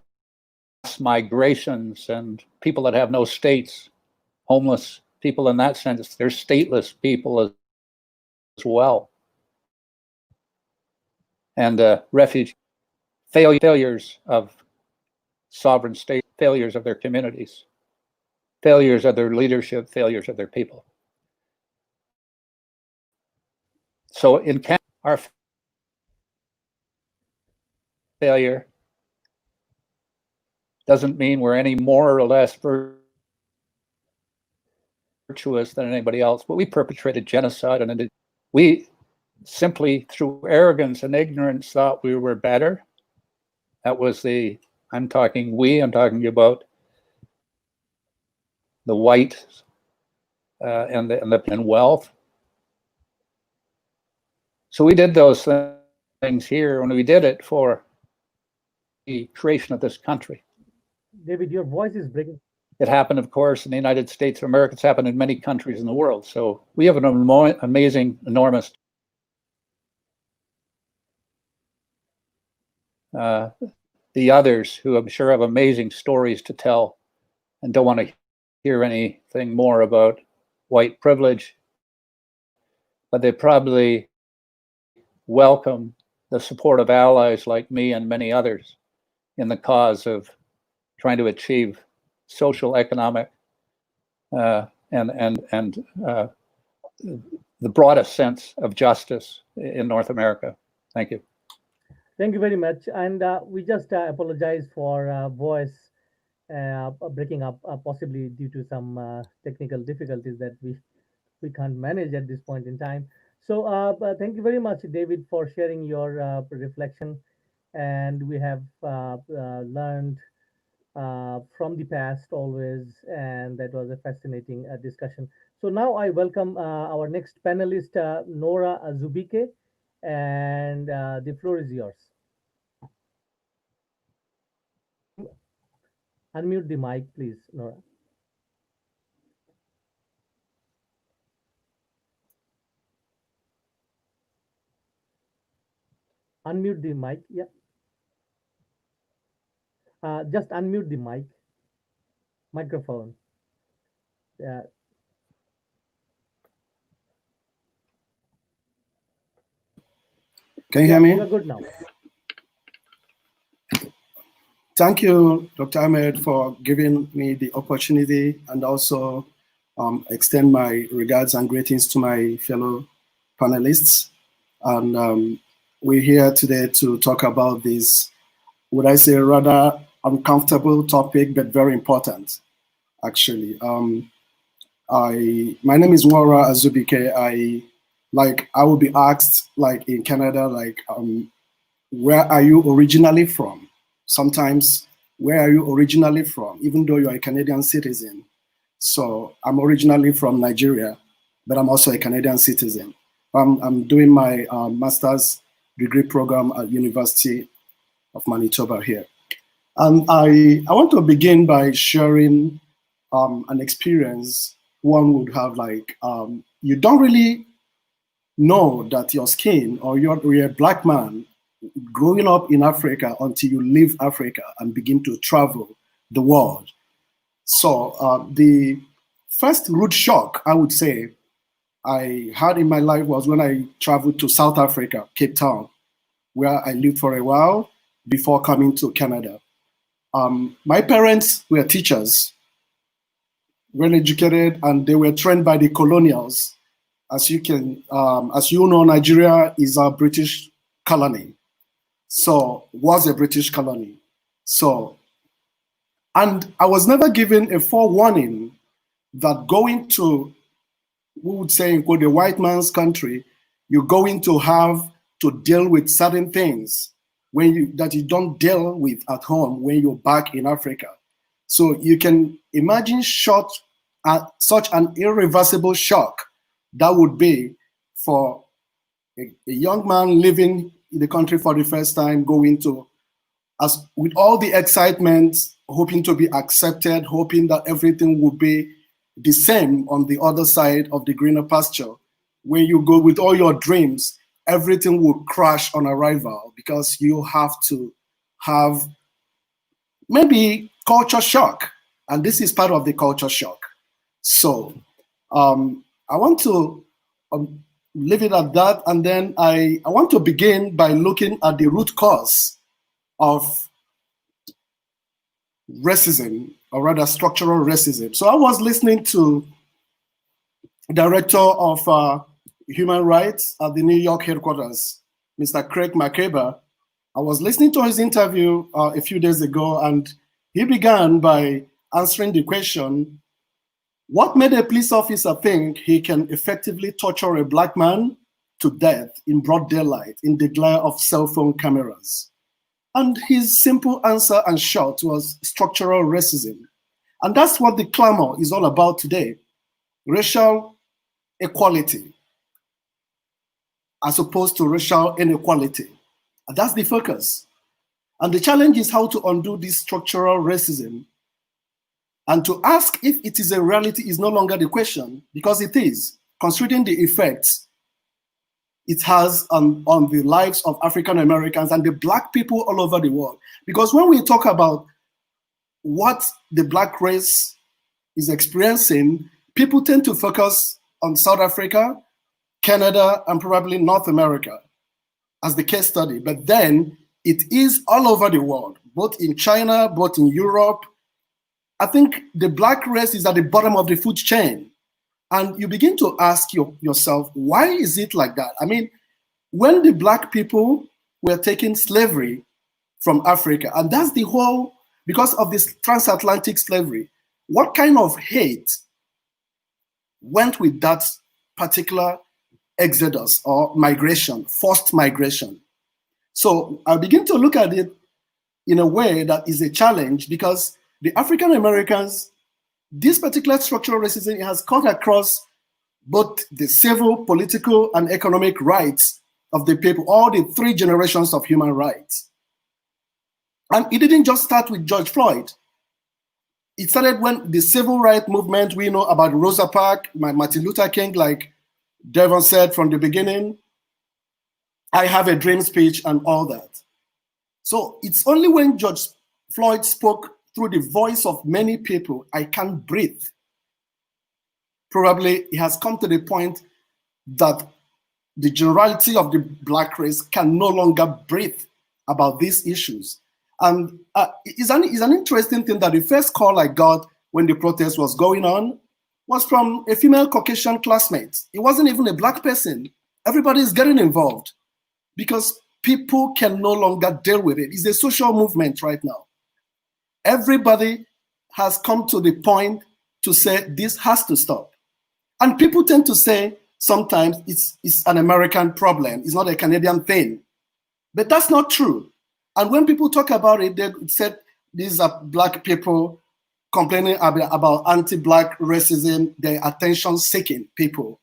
migrations and people that have no states, homeless people in that sense. They're stateless people as well. And refugee failures of sovereign state, failures of their communities, failures of their leadership, failures of their people. So in Canada, our failure doesn't mean we're any more or less virtuous than anybody else, but we perpetrated genocide, and we simply, through arrogance and ignorance, thought we were better. That was I'm talking about the white and wealth. So we did those things here, and we did it for the creation of this country. David, your voice is breaking. It happened, of course, in the United States of America. It's happened in many countries in the world. So we have an amazing, enormous the others who I'm sure have amazing stories to tell and don't want to hear anything more about white privilege, but they probably welcome the support of allies like me and many others in the cause of trying to achieve social, economic, and the broadest sense of justice in North America. Thank you. Thank you very much. And we just apologize for voice breaking up, possibly due to some technical difficulties that we can't manage at this point in time. So thank you very much, David, for sharing your reflection. And we have learned from the past always, and that was a fascinating discussion. So now I welcome our next panelist, Nwora Azubike, and the floor is yours. Unmute the mic, please, Nwora. Unmute the mic, yeah. Just unmute the mic. microphone. Can you hear me? You're good now. Thank you, Dr. Ahmed, for giving me the opportunity, and also extend my regards and greetings to my fellow panelists. And we're here today to talk about this, would I say, rather uncomfortable topic, but very important, actually. My name is Nwora Azubike. I will be asked, like in Canada, where are you originally from? Sometimes, where are you originally from, even though you're a Canadian citizen? So I'm originally from Nigeria, but I'm also a Canadian citizen. I'm doing my master's degree program at University of Manitoba here. And I want to begin by sharing an experience one would have, you don't really know that your skin, or you're a black man growing up in Africa until you leave Africa and begin to travel the world. So the first rude shock, I would say, I had in my life was when I traveled to South Africa, Cape Town, where I lived for a while before coming to Canada. My parents were teachers, well educated, and they were trained by the colonials. As you know, Nigeria is a British colony. So, was a British colony. So, and I was never given a forewarning that going to, we would say, in the white man's country, you're going to have to deal with certain things that you don't deal with at home when you're back in Africa. So you can imagine such an irreversible shock that would be for a young man living in the country for the first time, going to, as with all the excitement, hoping to be accepted, hoping that everything would be the same on the other side of the greener pasture. When you go with all your dreams, everything will crash on arrival because you have to have maybe culture shock. And this is part of the culture shock. So I want to leave it at that. And then I want to begin by looking at the root cause of racism, or rather structural racism. So I was listening to the director of human rights at the New York headquarters, Mr. Craig McCabe. I was listening to his interview a few days ago, and he began by answering the question, what made a police officer think he can effectively torture a black man to death in broad daylight in the glare of cell phone cameras? And his simple answer and short was structural racism. And that's what the clamor is all about today. Racial equality as opposed to racial inequality. And that's the focus. And the challenge is how to undo this structural racism. And to ask if it is a reality is no longer the question, because it is, considering the effects it has on the lives of African Americans and the black people all over the world. Because when we talk about what the black race is experiencing, people tend to focus on South Africa, Canada, and probably North America as the case study. But then it is all over the world, both in China, both in Europe. I think the black race is at the bottom of the food chain. And you begin to ask yourself, why is it like that? I mean, when the black people were taking slavery from Africa, and that's the whole, because of this transatlantic slavery, what kind of hate went with that particular exodus or migration, forced migration? So I begin to look at it in a way that is a challenge, because the African Americans, this particular structural racism has cut across both the civil, political, and economic rights of the people, all the 3 generations of human rights. And it didn't just start with George Floyd. It started when the civil rights movement, we know about Rosa Parks, Martin Luther King, like Devon said from the beginning, I have a dream speech and all that. So it's only when George Floyd spoke through the voice of many people, I can't breathe. Probably it has come to the point that the generality of the Black race can no longer breathe about these issues. And it's an interesting thing that the first call I got when the protest was going on was from a female Caucasian classmate. It wasn't even a Black person. Everybody is getting involved because people can no longer deal with it. It's a social movement right now. Everybody has come to the point to say this has to stop. And people tend to say sometimes it's an American problem. It's not a Canadian thing. But that's not true. And when people talk about it, they said these are Black people complaining about anti-Black racism. They're attention-seeking people.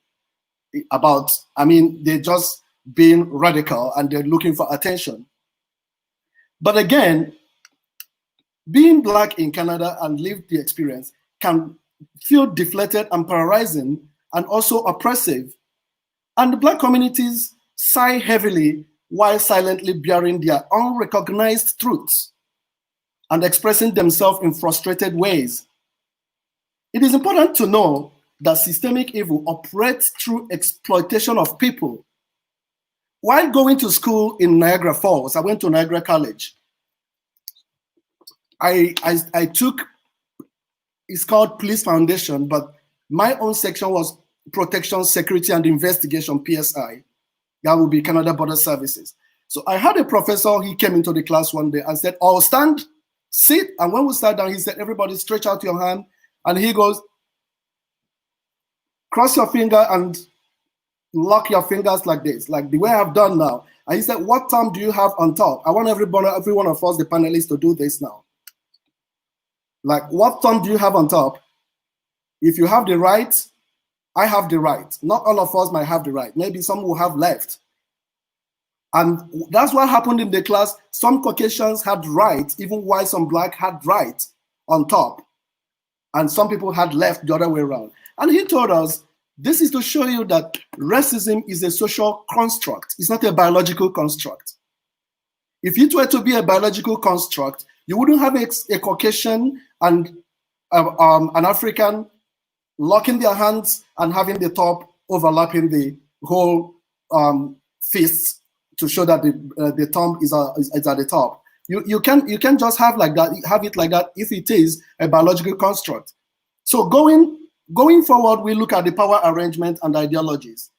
They're just being radical and they're looking for attention. But again, being Black in Canada and live the experience can feel deflated and paralyzing and also oppressive. And the Black communities sigh heavily while silently bearing their unrecognized truths and expressing themselves in frustrated ways. It is important to know that systemic evil operates through exploitation of people. While going to school in Niagara Falls, I went to Niagara College. I took, it's called Police Foundation, but my own section was Protection, Security, and Investigation, PSI. That would be Canada Border Services. So I had a professor, he came into the class one day and said, "Oh, stand, sit." And when we sat down, he said, "Everybody stretch out your hand." And he goes, "Cross your finger and lock your fingers like this, like the way I've done now." And he said, "What thumb do you have on top?" I want every one of us, the panelists, to do this now. Like, what thumb do you have on top? If you have the right, I have the right. Not all of us might have the right. Maybe some will have left. And that's what happened in the class. Some Caucasians had right, even while some Black had right on top. And some people had left the other way around. And he told us, this is to show you that racism is a social construct. It's not a biological construct. If it were to be a biological construct, you wouldn't have a Caucasian and an African locking their hands and having the top overlapping the whole fist to show that the thumb is at the top. You can just have it like that if it is a biological construct. So going forward, we look at the power arrangement and ideologies.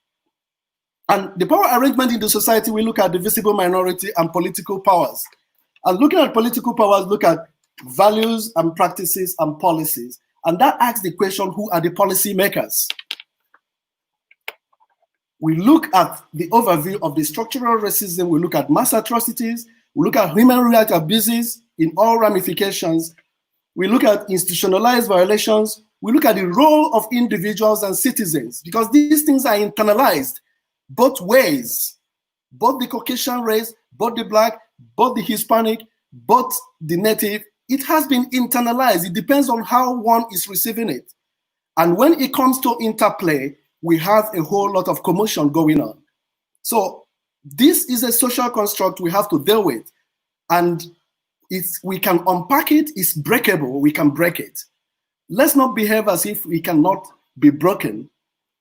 And the power arrangement in the society, we look at the visible minority and political powers. And looking at political powers, look at values and practices and policies. And that asks the question, who are the policy makers? We look at the overview of the structural racism, we look at mass atrocities, we look at human rights abuses in all ramifications, we look at institutionalized violations, we look at the role of individuals and citizens, because these things are internalized both ways, both the Caucasian race, both the Black, both the Hispanic, both the Native. It has been internalized. It depends on how one is receiving it. And when it comes to interplay, we have a whole lot of commotion going on. So this is a social construct we have to deal with. And we can unpack it. It's breakable. We can break it. Let's not behave as if we cannot be broken.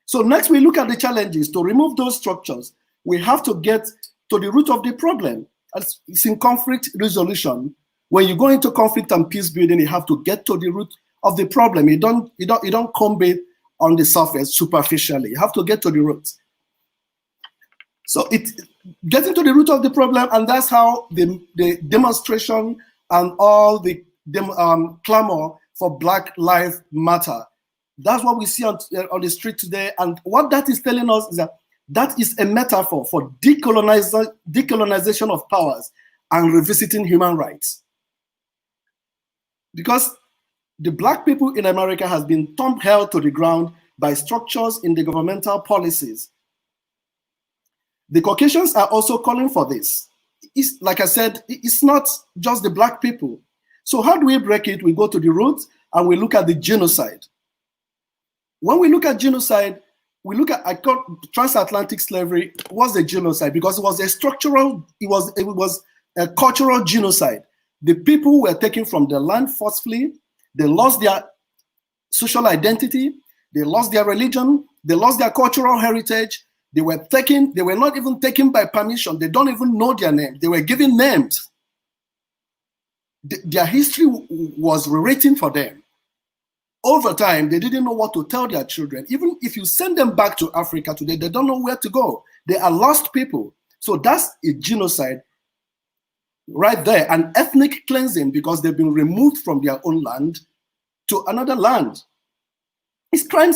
So next we look at the challenges. To remove those structures, we have to get to the root of the problem. It's in conflict resolution. When you go into conflict and peace building, you have to get to the root of the problem. You don't comb it on the surface superficially. You have to get to the root. So getting to the root of the problem, and that's how the demonstration and all the clamor for Black Lives Matter. That's what we see on the street today. And what that is telling us is that is a metaphor for decolonization of powers and revisiting human rights. Because the Black people in America has been held to the ground by structures in the governmental policies. The Caucasians are also calling for this. It's, like I said, it's not just the Black people. So how do we break it? We go to the root and we look at the genocide. When we look at genocide, we look at, I call transatlantic slavery was a genocide because it was a structural, it was a cultural genocide. The people were taken from the land forcefully. They lost their social identity. They lost their religion. They lost their cultural heritage. They were taken. They were not even taken by permission. They don't even know their name. They were given names. Their history was rewritten for them. Over time, they didn't know what to tell their children. Even if you send them back to Africa today, they don't know where to go. They are lost people. So that's a genocide right there, an ethnic cleansing, because they've been removed from their own land to another land. It's crime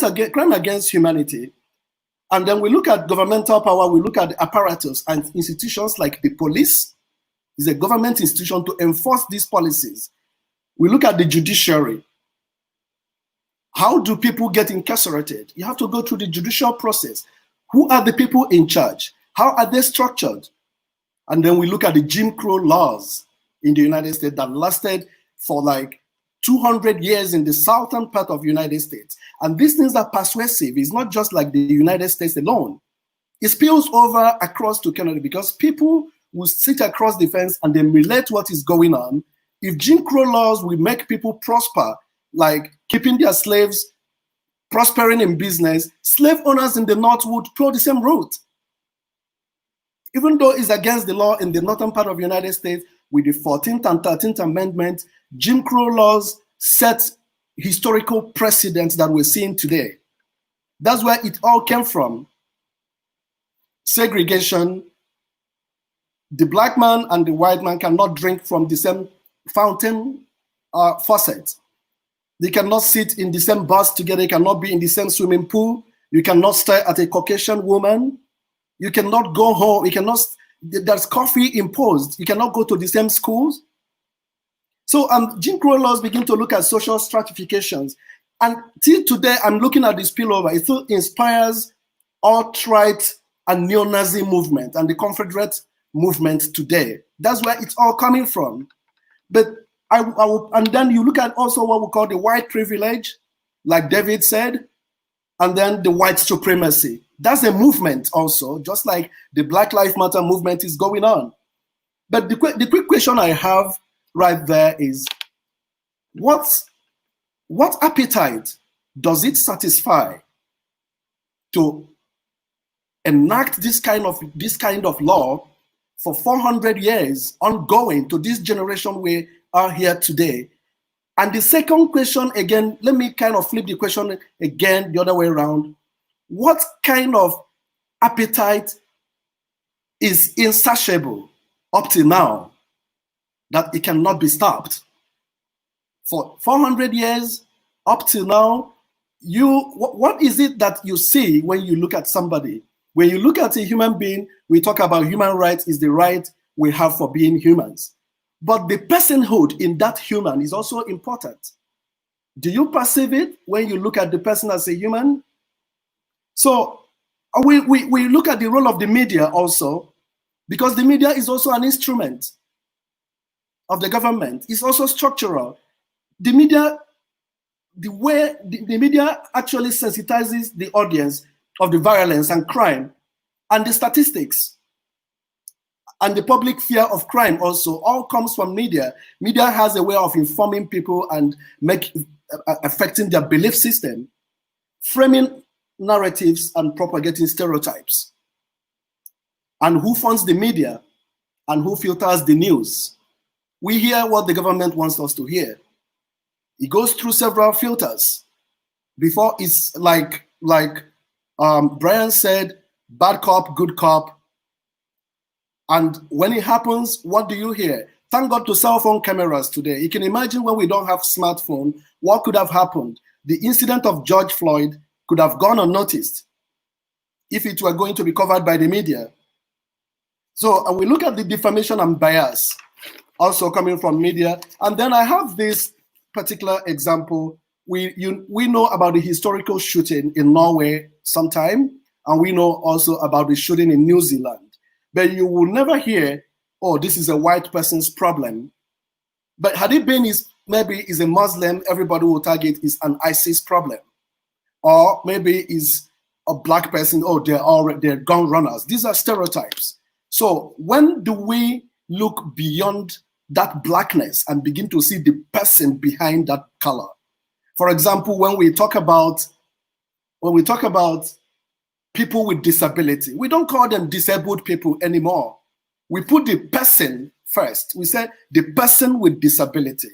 against humanity. And then we look at governmental power, we look at the apparatus and institutions like the police is a government institution to enforce these policies. We look at the judiciary. How do people get incarcerated? You have to go through the judicial process. Who are the people in charge? How are they structured? And then we look at the Jim Crow laws in the United States that lasted for like 200 years in the southern part of the United States. And these things are persuasive. It's not just like the United States alone. It spills over across to Canada because people will sit across the fence and then relate what is going on. If Jim Crow laws will make people prosper, like keeping their slaves, prospering in business, slave owners in the North would follow the same route. Even though it's against the law in the northern part of the United States, with the 14th and 13th Amendment, Jim Crow laws set historical precedents that we're seeing today. That's where it all came from. Segregation. The black man and the white man cannot drink from the same fountain faucet. They cannot sit in the same bus together. They cannot be in the same swimming pool. You cannot stare at a Caucasian woman. You cannot go home. You cannot, there's coffee imposed. You cannot go to the same schools. So Jim Crow laws begin to look at social stratifications. And till today, I'm looking at this spillover. It still inspires alt-right and neo-Nazi movement and the Confederate movement today. That's where it's all coming from. But and then you look at also what we call the white privilege, like David said, and then the white supremacy. That's a movement also, just like the Black Lives Matter movement is going on. But the quick question I have right there is, what appetite does it satisfy to enact this kind of law for 400 years ongoing to this generation we are here today? And the second question, again, let me kind of flip the question again the other way around. What kind of appetite is insatiable up to now that it cannot be stopped? For 400 years up to now, what is it that you see when you look at somebody? When you look at a human being, we talk about human rights is the right we have for being humans. But the personhood in that human is also important. Do you perceive it when you look at the person as a human? So we look at the role of the media also, because the media is also an instrument of the government. It's also structural. The media, the way the media actually sensitizes the audience of the violence and crime and the statistics and the public fear of crime also all comes from media. Media has a way of informing people and affecting their belief system, framing narratives and propagating stereotypes. And who funds the media and who filters the news? We hear what the government wants us to hear. It goes through several filters before it's like Brian said, bad cop, good cop. And when it happens, what do you hear? Thank God to cell phone cameras today. You can imagine when we don't have smartphone, what could have happened? The incident of George Floyd could have gone unnoticed if it were going to be covered by the media. So we look at the defamation and bias also coming from media. And then I have this particular example. We know about the historical shooting in Norway sometime, and we know also about the shooting in New Zealand. But you will never hear, oh, this is a white person's problem. But had it been maybe is a Muslim, everybody will target is an ISIS problem. Or maybe is a black person, oh, they're gun runners. These are stereotypes. So when do we look beyond that blackness and begin to see the person behind that color. For example, when we talk about people with disability, we don't call them disabled people anymore. We put the person first. We say the person with disability.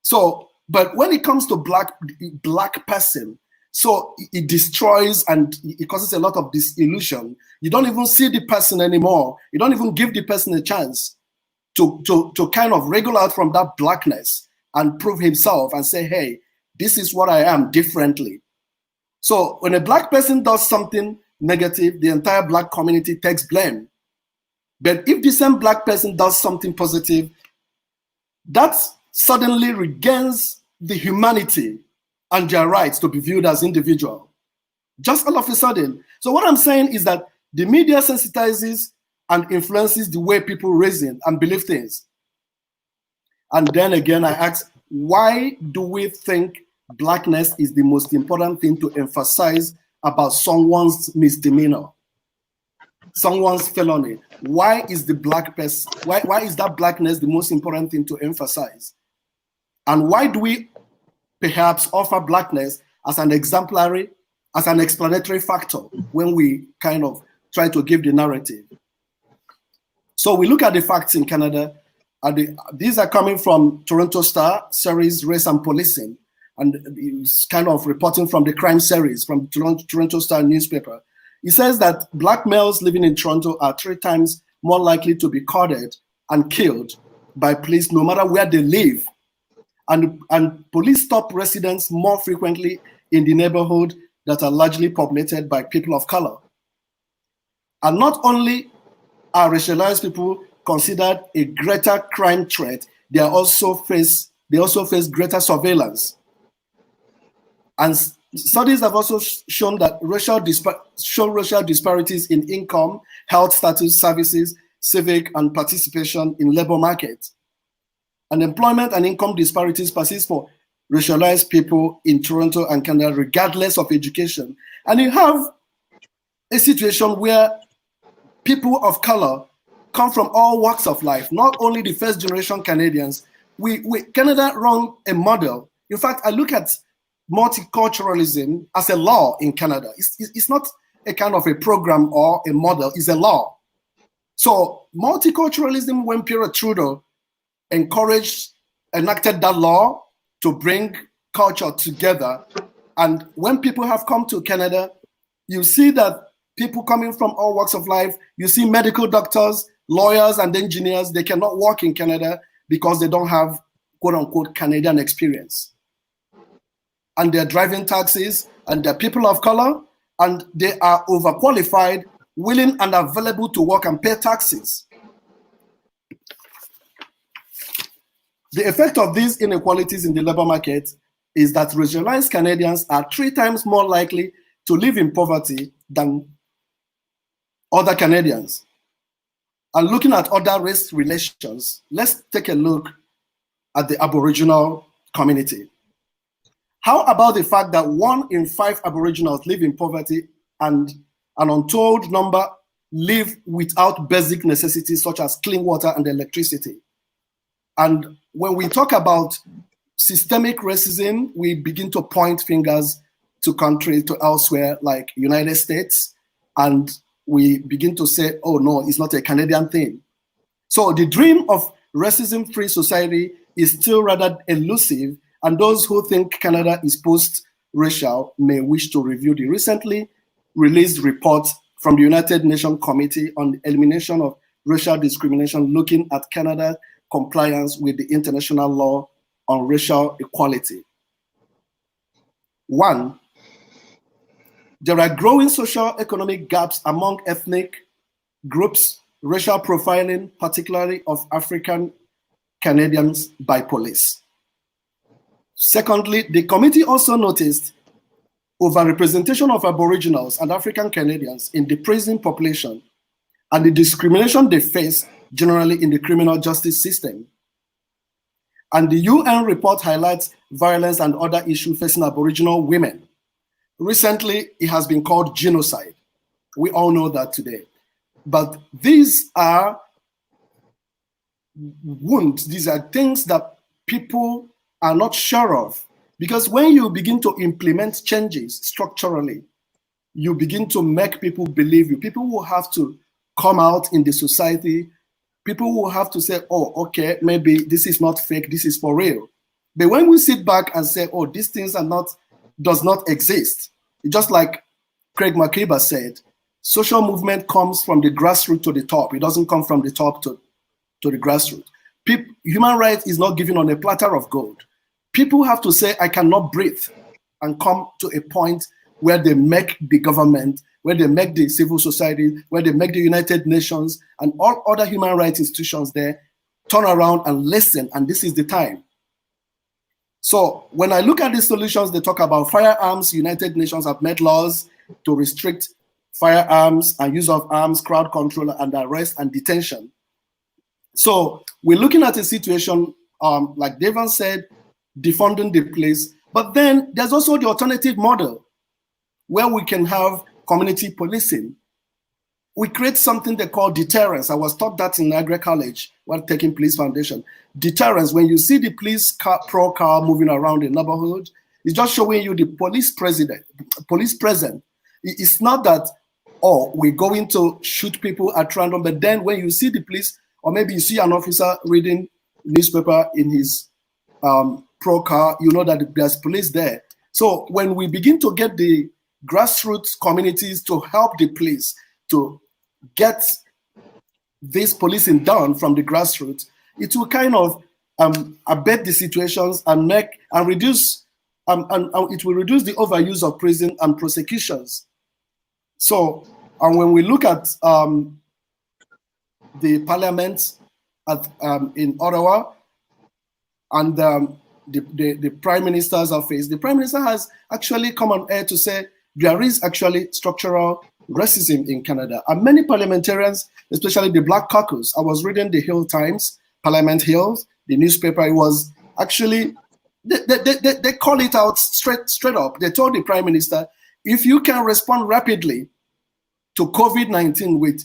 So, but when it comes to black person, so it destroys and it causes a lot of disillusion. You don't even see the person anymore. You don't even give the person a chance to kind of wriggle out from that blackness and prove himself and say, hey, this is what I am differently. So when a black person does something negative, the entire black community takes blame. But if the same black person does something positive, that suddenly regains the humanity and their rights to be viewed as individual. Just all of a sudden. So what I'm saying is that the media sensitizes and influences the way people reason and believe things. And then again, I ask, why do we think blackness is the most important thing to emphasize about someone's misdemeanor, someone's felony? Why is the black person, why is that blackness the most important thing to emphasize? And why do we perhaps offer blackness as an exemplary, as an explanatory factor when we kind of try to give the narrative? So we look at the facts in Canada. These are coming from Toronto Star series, Race and Policing, and it's kind of reporting from the crime series from Toronto Star newspaper. It says that black males living in Toronto are 3 times more likely to be corded and killed by police no matter where they live. And police stop residents more frequently in the neighborhood that are largely populated by people of color. And not only are racialized people considered a greater crime threat, they also face greater surveillance. And studies have also shown that racial disparities in income, health status, services, civic, and participation in labor market. And employment and income disparities persist for racialized people in Toronto and Canada, regardless of education. And you have a situation where people of color come from all walks of life, not only the first generation Canadians. Canada run a model. In fact, I look at multiculturalism as a law in Canada. It's not a kind of a program or a model, it's a law. So multiculturalism, when Pierre Trudeau enacted that law to bring culture together, and when people have come to Canada, you see that people coming from all walks of life, you see medical doctors, lawyers, and engineers, they cannot work in Canada because they don't have quote unquote Canadian experience. And they're driving taxis, and they're people of color, and they are overqualified, willing and available to work and pay taxes. The effect of these inequalities in the labor market is that racialized Canadians are 3 times more likely to live in poverty than other Canadians. And looking at other race relations, let's take a look at the Aboriginal community. How about the fact that 1 in 5 Aboriginals live in poverty and an untold number live without basic necessities such as clean water and electricity? And when we talk about systemic racism, we begin to point fingers to countries, to elsewhere like United States, and we begin to say, oh no, it's not a Canadian thing. So the dream of racism-free society is still rather elusive, and those who think Canada is post-racial may wish to review the recently released report from the United Nations Committee on the Elimination of Racial Discrimination, looking at Canada's compliance with the international law on racial equality. 1, there are growing socio-economic gaps among ethnic groups, racial profiling, particularly of African Canadians by police. Secondly, the committee also noticed overrepresentation of Aboriginals and African Canadians in the prison population and the discrimination they face generally in the criminal justice system. And the UN report highlights violence and other issues facing Aboriginal women. Recently, it has been called genocide. We all know that today. But these are wounds. These are things that people are not sure of. Because when you begin to implement changes structurally, you begin to make people believe you. People will have to come out in the society. People will have to say, oh, okay, maybe this is not fake, this is for real. But when we sit back and say, oh, these things does not exist, just like Craig McCabe said, social movement comes from the grassroots to the top. It doesn't come from the top to the grassroots. Human rights is not given on a platter of gold. People have to say, I cannot breathe, and come to a point where they make the government, where they make the civil society, where they make the United Nations and all other human rights institutions there turn around and listen, and this is the time. So when I look at the solutions, they talk about firearms. United Nations have made laws to restrict firearms and use of arms, crowd control, and arrest and detention. So we're looking at a situation, like Devon said, defunding the police. But then there's also the alternative model where we can have community policing. We create something they call deterrence. I was taught that in Niagara College while taking police foundation. Deterrence, when you see the police car moving around the neighborhood, it's just showing you the police present. It's not that, oh, we're going to shoot people at random, but then when you see the police, or maybe you see an officer reading newspaper in his pro car, you know that there's police there. So when we begin to get the grassroots communities to help the police to get this policing done from the grassroots, it will kind of abet the situations and reduce it will reduce the overuse of prison and prosecutions. So, and when we look at the parliament in Ottawa and the Prime Minister's office, the Prime Minister has actually come on air to say there is actually structural racism in Canada. And many parliamentarians, especially the Black Caucus, I was reading the Hill Times, Parliament Hill, the newspaper, it was actually, they call it out straight up. They told the Prime Minister, if you can respond rapidly to COVID-19 with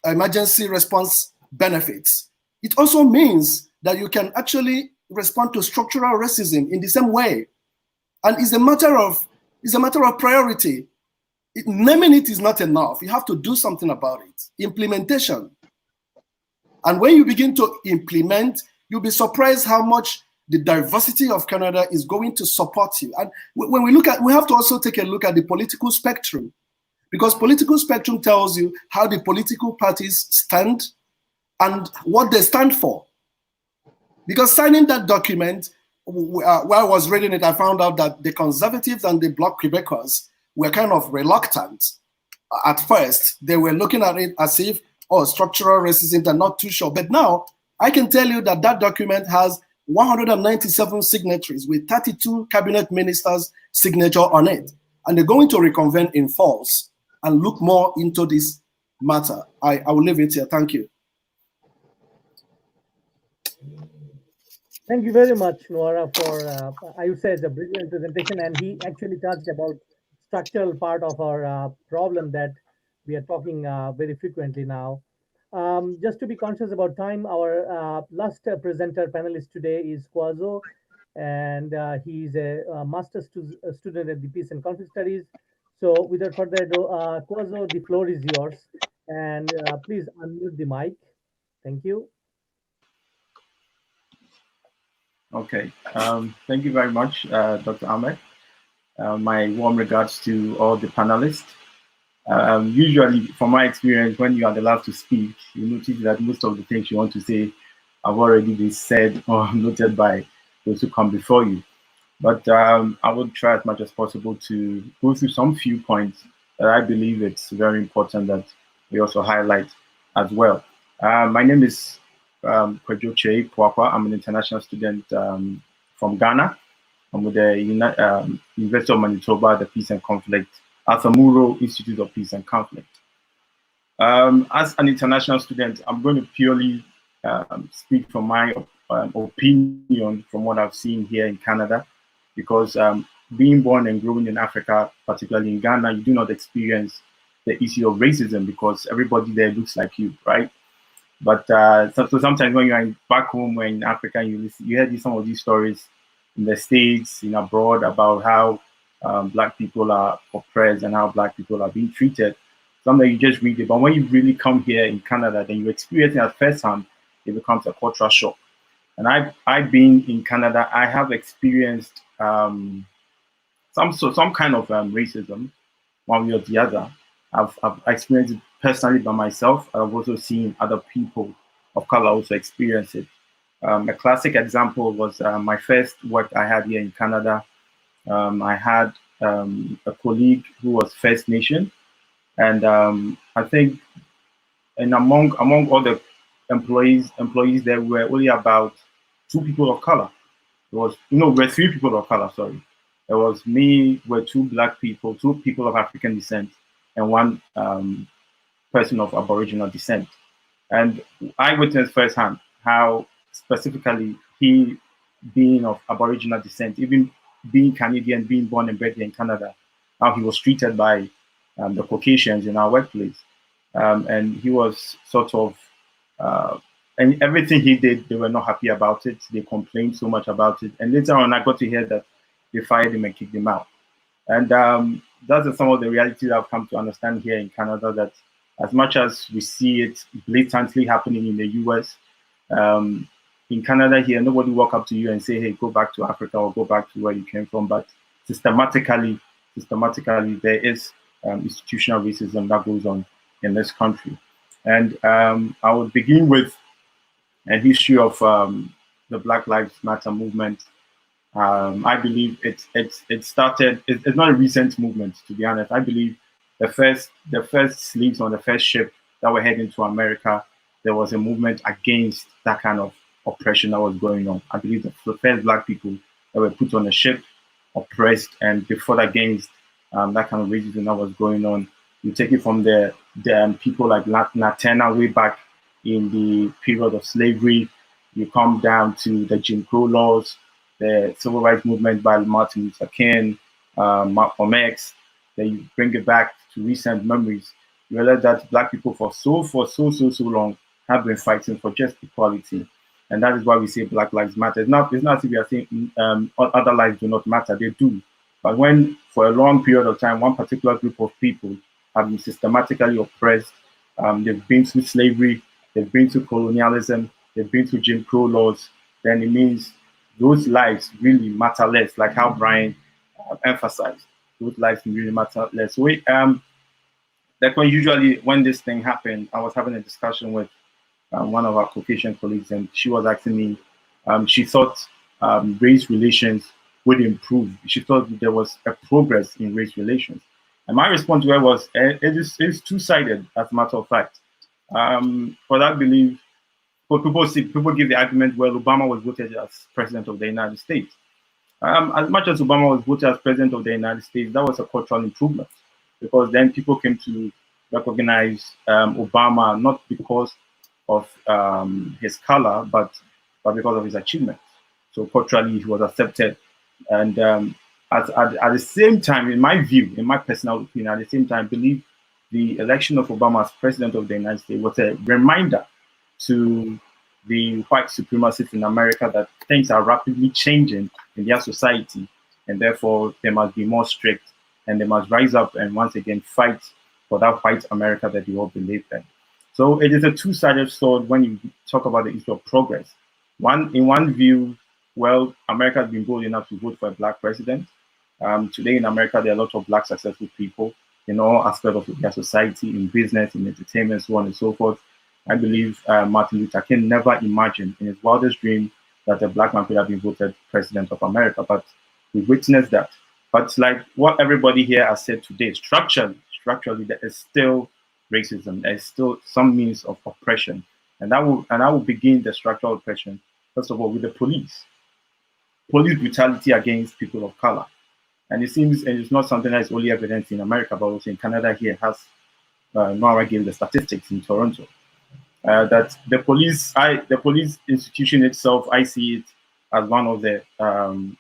emergency response benefits, it also means that you can actually respond to structural racism in the same way. And it's a matter of priority. Naming it is not enough. You have to do something about it. Implementation. And when you begin to implement, you'll be surprised how much the diversity of Canada is going to support you. And when we have to also take a look at the political spectrum, because political spectrum tells you how the political parties stand and what they stand for. Because signing that document, while I was reading it, I found out that the Conservatives and the Bloc Québécois were kind of reluctant at first. They were looking at it as if, oh, structural racism, they're not too sure. But now, I can tell you that that document has 197 signatories with 32 cabinet ministers' signature on it. And they're going to reconvene in Falls and look more into this matter. I will leave it here. Thank you. Thank you very much, Nwora, for, I would say, the brilliant presentation. And he actually touched about structural part of our problem that we are talking very frequently now. Just to be conscious about time, our last presenter panelist today is Kwadwo, and he's a master's student at the Peace and Conflict Studies. So without further ado, Kwadwo, the floor is yours, and please unmute the mic. Thank you. Okay, thank you very much, Dr. Ahmed. My warm regards to all the panelists. Usually, from my experience, when you are the last to speak, you notice that most of the things you want to say have already been said or noted by those who come before you. But I will try as much as possible to go through some few points that I believe it's very important that we also highlight as well. My name is Kyei-Poakwah. I'm an international student from Ghana. I'm with the University of Manitoba, the Peace and Conflict, at the Muro Institute of Peace and Conflict. As an international student, I'm going to purely speak from my opinion from what I've seen here in Canada, because being born and growing in Africa, particularly in Ghana, you do not experience the issue of racism because everybody there looks like you, right? But so sometimes when you're back home or in Africa, you hear some of these stories in the States, in abroad, about how Black people are oppressed and how Black people are being treated. Sometimes you just read it, but when you really come here in Canada, then you experience it at firsthand, it becomes a cultural shock. And I've been in Canada, I have experienced some kind of racism, one way or the other. I've experienced it personally by myself. I've also seen other people of color also experience it. A classic example was my first work I had here in Canada. I had a colleague who was First Nation, and I think, and among all the employees there were only about 2 people of color. There was we're 3 people of color. Sorry, it was me, we're 2 Black people, 2 people of African descent, and 1 person of Aboriginal descent. And I witnessed firsthand how specifically he, being of Aboriginal descent, even being Canadian, being born and bred in Canada, how he was treated by the Caucasians in our workplace. And he was sort of, and everything he did, they were not happy about it. They complained so much about it. And later on, I got to hear that they fired him and kicked him out. And that's some of the realities I've come to understand here in Canada, that as much as we see it blatantly happening in the US, in Canada here, nobody walk up to you and say, hey, go back to Africa or go back to where you came from. But systematically, there is institutional racism that goes on in this country. And I would begin with a history of the Black Lives Matter movement. I believe it started, it's not a recent movement, to be honest. I believe the first slaves on the first ship that were heading to America, there was a movement against that kind of oppression that was going on. I believe the first Black people that were put on a ship, oppressed, and they fought against that kind of racism that was going on. You take it from the people like Natana way back in the period of slavery. You come down to the Jim Crow laws, the civil rights movement by Martin Luther King, Malcolm X. Then you bring it back to recent memories. You realize that Black people for so long have been fighting for just equality. And that is why we say Black Lives Matter. It's not as if we are saying other lives do not matter. They do. But when, for a long period of time, one particular group of people have been systematically oppressed, they've been through slavery, they've been through colonialism, they've been through Jim Crow laws, then it means those lives really matter less, like how Brian emphasized. Those lives really matter less. So like when this thing happened, I was having a discussion with one of our Caucasian colleagues, and she was asking me, she thought race relations would improve. She thought there was a progress in race relations. And my response to her was, it's two-sided, as a matter of fact. But I believe, people give the argument, well, Obama was voted as president of the United States. As much as Obama was voted as president of the United States, that was a cultural improvement, because then people came to recognize Obama not because of his color, but because of his achievements. So culturally, he was accepted. And at the same time, in my view, in my personal opinion, at the same time, I believe the election of Obama as president of the United States was a reminder to the white supremacists in America that things are rapidly changing in their society, and therefore they must be more strict, and they must rise up and once again fight for that white America that we all believe in. So it is a two-sided sword when you talk about the issue of progress. In one view, well, America has been bold enough to vote for a Black president. Today in America, there are a lot of Black successful people in all aspects of their society, in business, in entertainment, so on and so forth. I believe Martin Luther King never imagined in his wildest dream that a Black man could have been voted president of America, but we witnessed that. But like what everybody here has said today, structurally, there is still racism. There is still some means of oppression, and I will begin the structural oppression first of all with the police brutality against people of color. And it seems, and it's not something that is only evident in America, but also in Canada here has Nwora gave the statistics in Toronto. That the police institution itself, I see it as one of the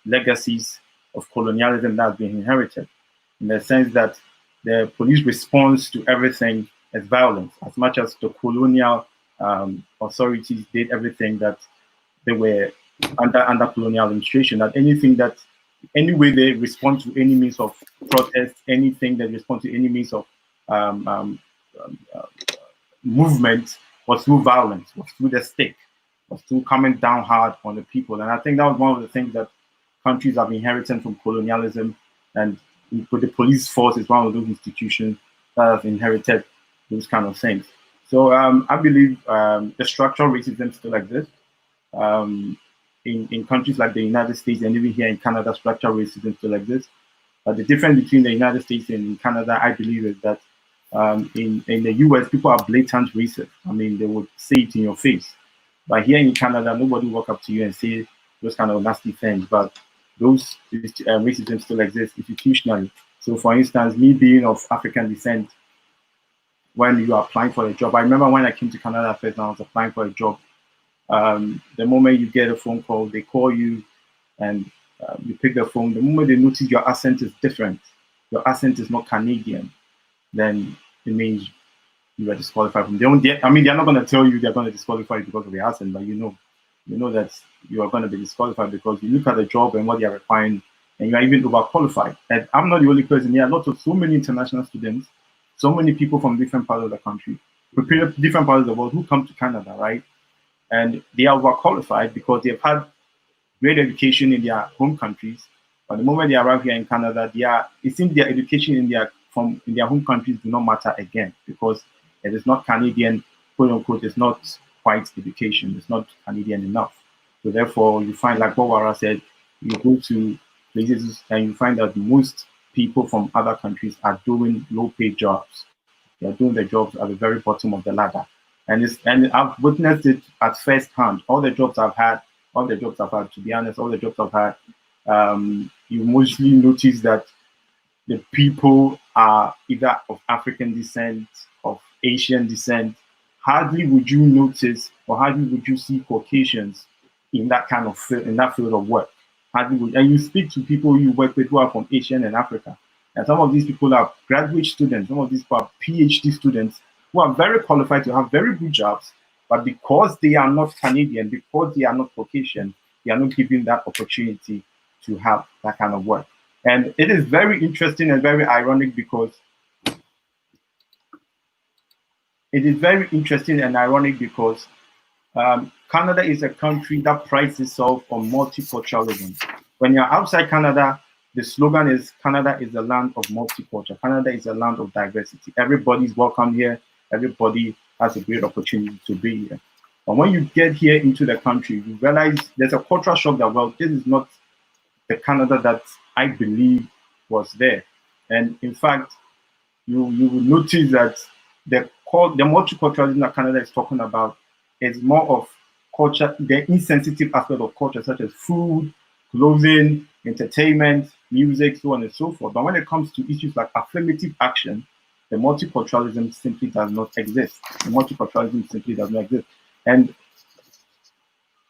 legacies of colonialism that has been inherited, in the sense that the police response to everything as violence, as much as the colonial authorities did everything that they were under colonial administration, that any way they respond to any means of protest, anything that respond to any means of movement was through violence, was through the stick, was through coming down hard on the people. And I think that was one of the things that countries have inherited from colonialism, and the police force is one of those institutions that have inherited those kind of things. So I believe the structural racism still exists. In countries like the United States and even here in Canada, structural racism still exists. But the difference between the United States and Canada, I believe, is that in the US, people are blatant racist. I mean, they would say it in your face. But here in Canada, nobody walk up to you and say those kind of nasty things. But those racism still exists institutionally. So, for instance, me being of African descent, when you are applying for a job, I remember when I came to Canada first, and I was applying for a job. The moment you get a phone call, they call you, and you pick the phone. The moment they notice your accent is different, your accent is not Canadian, then it means you are disqualified from. I mean, they're not going to tell you they're going to disqualify you because of the accent, but you know that you are going to be disqualified because you look at the job and what they are requiring, and you are even overqualified. And I'm not the only person here. So many international students, so many people from different parts of the country, different parts of the world who come to Canada, right? And they are overqualified because they've had great education in their home countries. But the moment they arrive here in Canada, it seems their education in their home countries do not matter again, because it is not Canadian, quote unquote, it's not white education, it's not Canadian enough. So therefore, you find, like what Nwora said, you go to places and you find that most people from other countries are doing low-paid jobs. They are doing their jobs at the very bottom of the ladder. And I've witnessed it at first hand. All the jobs I've had, to be honest, all the jobs I've had, you mostly notice that the people are either of African descent, of Asian descent. Hardly would you notice, or hardly would you see Caucasians in that kind of field, in that field of work. And you speak to people you work with who are from Asian and Africa. And some of these people are graduate students, some of these people are PhD students who are very qualified to have very good jobs, but because they are not Canadian, because they are not Caucasian, they are not given that opportunity to have that kind of work. And it is very interesting and very ironic because Canada is a country that prides itself on multiculturalism. When you're outside Canada, the slogan is Canada is a land of multiculture. Canada is a land of diversity. Everybody's welcome here. Everybody has a great opportunity to be here. But when you get here into the country, you realize there's a cultural shock that, well, this is not the Canada that I believe was there. And in fact, you will notice that the multiculturalism that Canada is talking about is more of culture, the insensitive aspect of culture, such as food, clothing, entertainment, music, so on and so forth. But when it comes to issues like affirmative action, the multiculturalism simply does not exist. And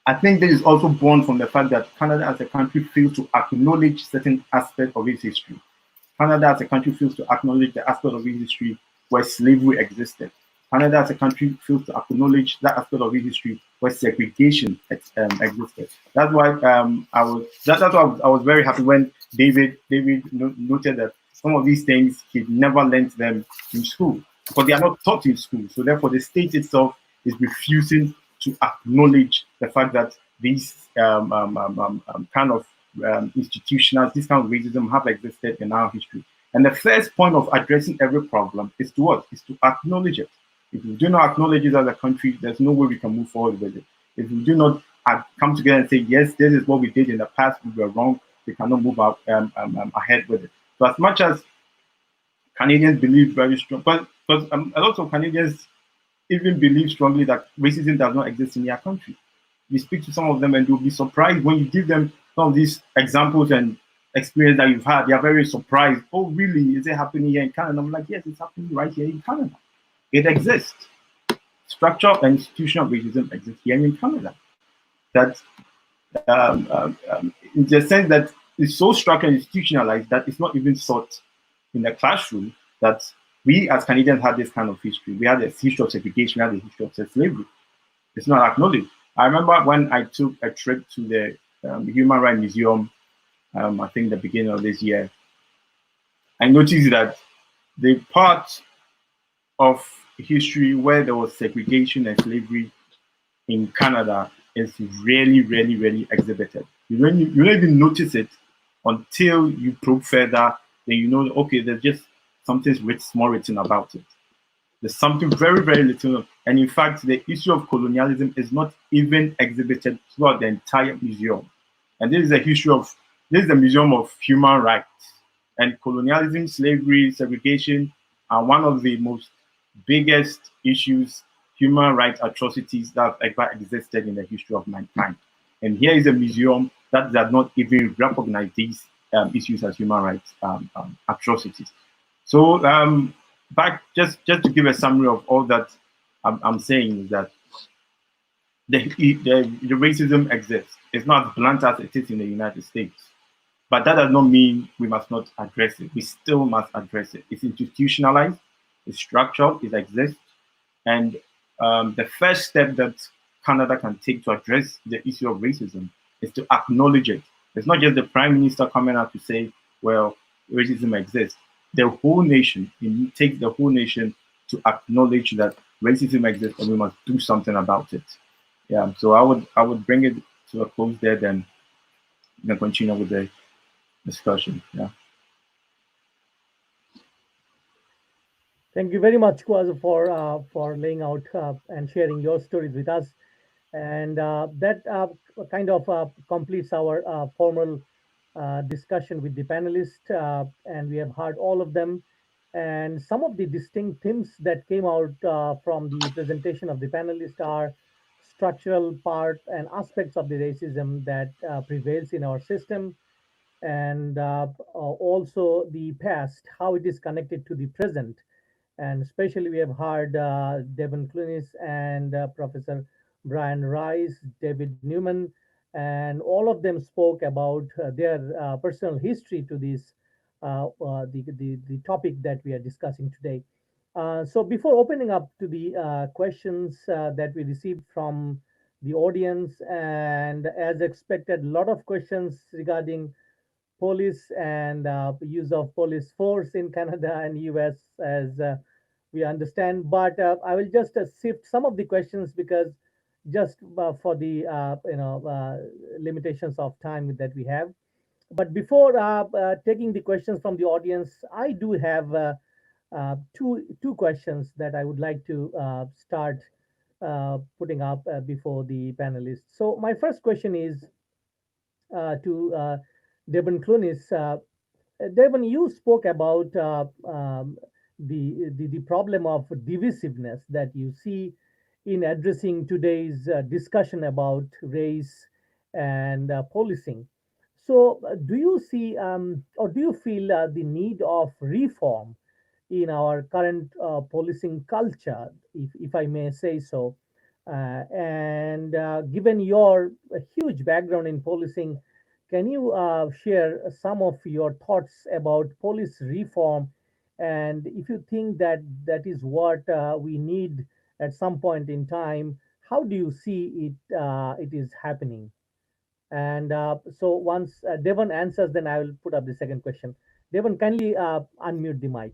I think this is also born from the fact that Canada as a country fails to acknowledge certain aspects of its history. Canada as a country fails to acknowledge the aspect of its history where slavery existed. Canada as a country fails to acknowledge that aspect of its history where segregation existed. That's why I was very happy when David noted that some of these things he never learned them in school because they are not taught in school. So therefore, the state itself is refusing to acknowledge the fact that these kind of institutions, this kind of racism have existed in our history. And the first point of addressing every problem is to acknowledge it. If we do not acknowledge it as a country, there's no way we can move forward with it. If we do not come together and say, yes, this is what we did in the past, we were wrong, we cannot move ahead with it. So as much as Canadians believe very strong, but a lot of Canadians even believe strongly that racism does not exist in their country. You speak to some of them and you'll be surprised when you give them some of these examples and experience that you've had. They are very surprised. Oh, really? Is it happening here in Canada? I'm like, yes, it's happening right here in Canada. It exists. Structural and institutional racism exists here in Canada. That, in the sense that it's so structured and institutionalized that it's not even taught in the classroom, that we as Canadians had this kind of history. We had a history of segregation, we had a history of slavery. It's not acknowledged. I remember when I took a trip to the Human Rights Museum, I think the beginning of this year, I noticed that the part of history where there was segregation and slavery in Canada is really, really, really exhibited. You don't even notice it until you probe further, then you know, okay, there's just something small written about it. There's something very, very little. And in fact, the issue of colonialism is not even exhibited throughout the entire museum. And this is the Museum of Human Rights. And colonialism, slavery, segregation are one of the most biggest issues, human rights atrocities that have ever existed in the history of mankind. And here is a museum that does not even recognize these issues as human rights atrocities. So back just to give a summary of all that I'm saying is that the racism exists. It's not as blunt as it is in the United States. But that does not mean we must not address it. We still must address it. It's institutionalized, it's structural, it exists. And the first step that Canada can take to address the issue of racism is to acknowledge it. It's not just the Prime Minister coming out to say, well, racism exists. The whole nation, it takes the whole nation to acknowledge that racism exists and we must do something about it. Yeah, so I would bring it to a close there, then we can continue with the discussion. Yeah. Thank you very much, Kwadwo, for laying out and sharing your stories with us. And that kind of completes our formal discussion with the panelists. And we have heard all of them. And some of the distinct themes that came out from the presentation of the panelists are structural part and aspects of the racism that prevails in our system, and also the past, how it is connected to the present. And especially we have heard Devon Clunis and Professor Brian Rice, David Newman, and all of them spoke about their personal history to this the topic that we are discussing today. So before opening up to the questions that we received from the audience, and as expected, a lot of questions regarding police and use of police force in Canada and US, as we understand. But I will just sift some of the questions because just for the limitations of time that we have. But before taking the questions from the audience, I do have two questions that I would like to start putting up before the panelists. So my first question is to Devon Clunis. Devon, you spoke about the problem of divisiveness that you see in addressing today's discussion about race and policing. So do you see or do you feel the need of reform in our current policing culture, if I may say so? And given your huge background in policing, can you share some of your thoughts about police reform? And if you think that that is what we need at some point in time, how do you see it is happening? And so once Devon answers, then I will put up the second question. Devon, kindly unmute the mic.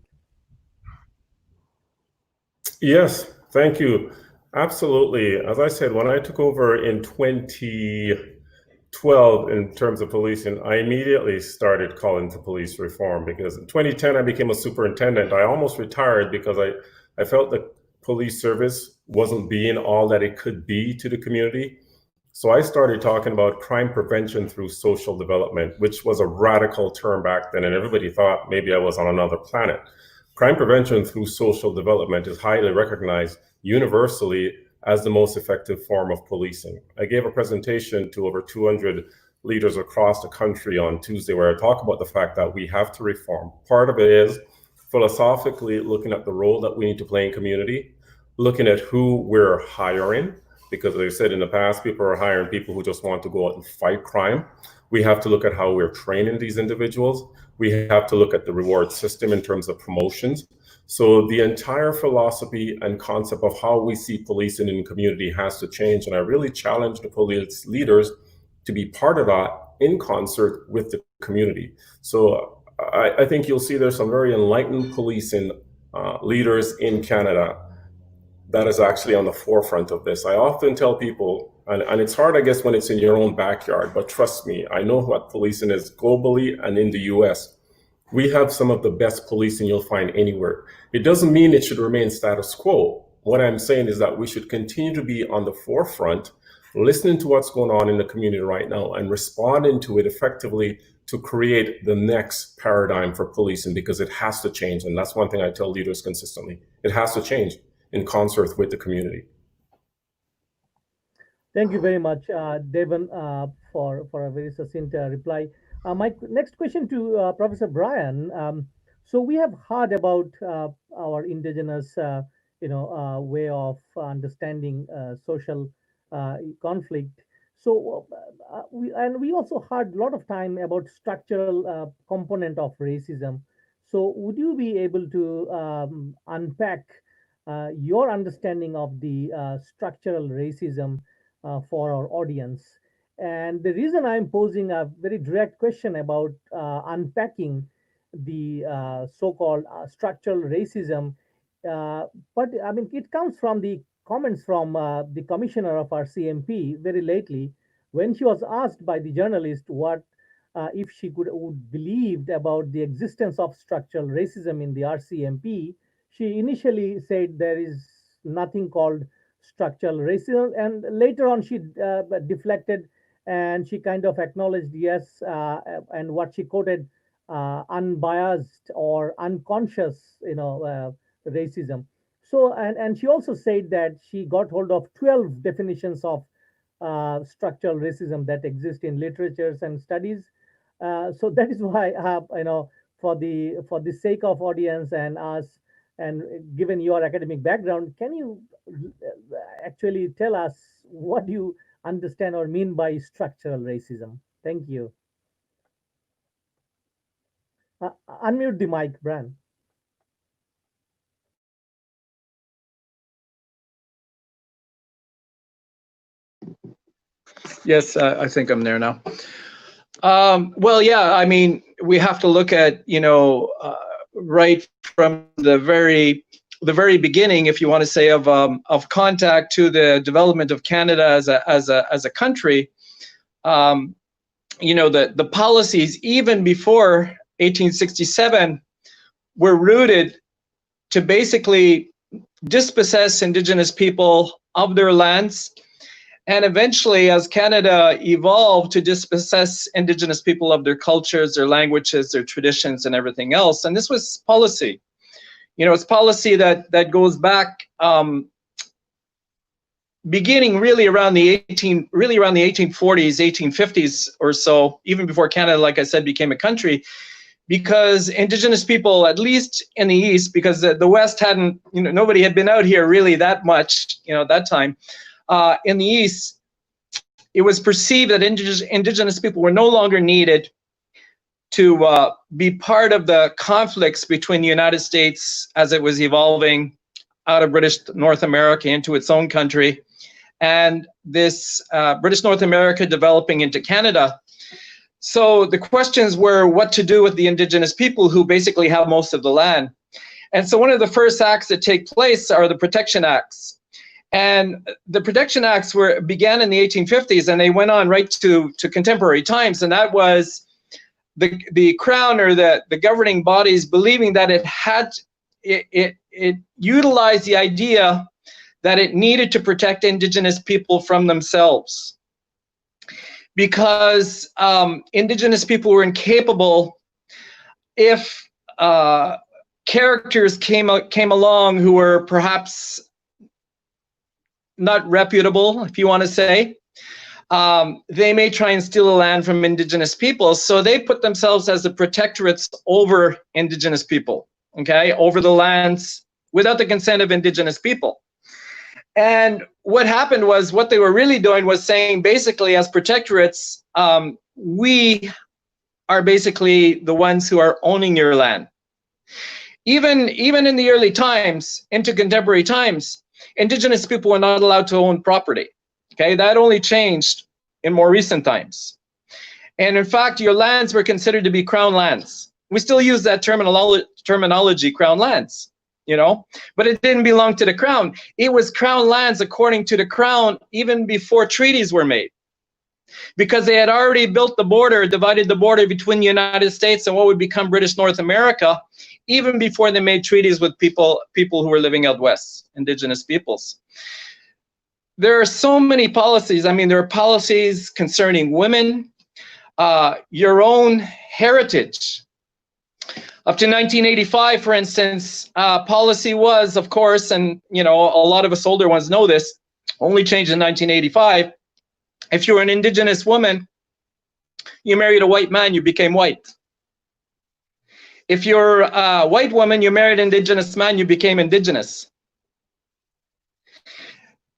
Yes, thank you. Absolutely. As I said, when I took over in 2012 in terms of policing, I immediately started calling for police reform because in 2010 I became a superintendent. I almost retired because I felt the police service wasn't being all that it could be to the community. So I started talking about crime prevention through social development, which was a radical term back then, and everybody thought maybe I was on another planet. Crime prevention through social development is highly recognized universally as the most effective form of policing. I gave a presentation to over 200 leaders across the country on Tuesday where I talk about the fact that we have to reform. Part of it is philosophically looking at the role that we need to play in community, looking at who we're hiring, because as I said in the past, people are hiring people who just want to go out and fight crime. We have to look at how we're training these individuals. We have to look at the reward system in terms of promotions. So the entire philosophy and concept of how we see policing in the community has to change. And I really challenge the police leaders to be part of that in concert with the community. So I think you'll see there's some very enlightened policing leaders in Canada that is actually on the forefront of this. I often tell people, and it's hard, I guess, when it's in your own backyard, but trust me, I know what policing is globally and in the US. We have some of the best policing you'll find anywhere. It doesn't mean it should remain status quo. What I'm saying is that we should continue to be on the forefront, listening to what's going on in the community right now and responding to it effectively to create the next paradigm for policing, because it has to change. And that's one thing I tell leaders consistently. It has to change in concert with the community. Thank you very much, Devon, for a very succinct reply. My next question to Professor Brian. So we have heard about our indigenous, way of understanding social conflict. So we also heard a lot of time about structural component of racism. So would you be able to unpack your understanding of the structural racism for our audience? And the reason I'm posing a very direct question about unpacking the so-called structural racism, but I mean, it comes from the comments from the commissioner of our CMP very lately, when she was asked by the journalist what if she would believed about the existence of structural racism in the RCMP. She initially said there is nothing called structural racism, and later on she deflected and she kind of acknowledged yes, and what she quoted, unbiased or unconscious, racism. So, and she also said that she got hold of 12 definitions of structural racism that exist in literatures and studies. So that is why I have, for the sake of audience and us, and given your academic background, can you actually tell us what you understand or mean by structural racism? Thank you. Unmute the mic, Brian. Yes, I think I'm there now. Well, yeah, I mean, we have to look at, right from the very beginning, if you want to say, of contact to the development of Canada as a country. The policies even before 1867 were rooted to basically dispossess Indigenous people of their lands. And eventually, as Canada evolved, to dispossess Indigenous people of their cultures, their languages, their traditions, and everything else. And this was policy. It's policy that goes back, beginning really around the 1840s, 1850s or so, even before Canada, like I said, became a country, because Indigenous people, at least in the East, because the West hadn't, nobody had been out here really that much, at that time. In the East, it was perceived that Indigenous people were no longer needed to be part of the conflicts between the United States as it was evolving out of British North America into its own country, and this British North America developing into Canada. So the questions were what to do with the Indigenous people who basically have most of the land. And so one of the first acts that take place are the Protection Acts. And the Protection Acts began in the 1850s, and they went on right to contemporary times. And that was the Crown, or the governing bodies, believing that it utilized the idea that it needed to protect Indigenous people from themselves, because Indigenous people were incapable, if characters came along who were perhaps not reputable, if you want to say, they may try and steal the land from Indigenous people. So they put themselves as the protectorates over Indigenous people, okay, over the lands without the consent of Indigenous people. And what happened was, what they were really doing was saying, basically, as protectorates, we are basically the ones who are owning your land. Even in the early times, into contemporary times, indigenous people were not allowed to own property. Okay, that only changed in more recent times. And in fact, your lands were considered to be crown lands. We still use that terminology, crown lands, you know, but it didn't belong to the crown. It was crown lands according to the crown even before treaties were made, because they had already built the border, divided the border between the United States and what would become British North America, even before they made treaties with people who were living out west, indigenous peoples. There are so many policies. I mean, there are policies concerning women, your own heritage. Up to 1985, for instance, policy was, of course, and you know, a lot of us older ones know this, only changed in 1985. If you were an indigenous woman, you married a white man, you became white. If you're a white woman, you married an indigenous man, you became indigenous.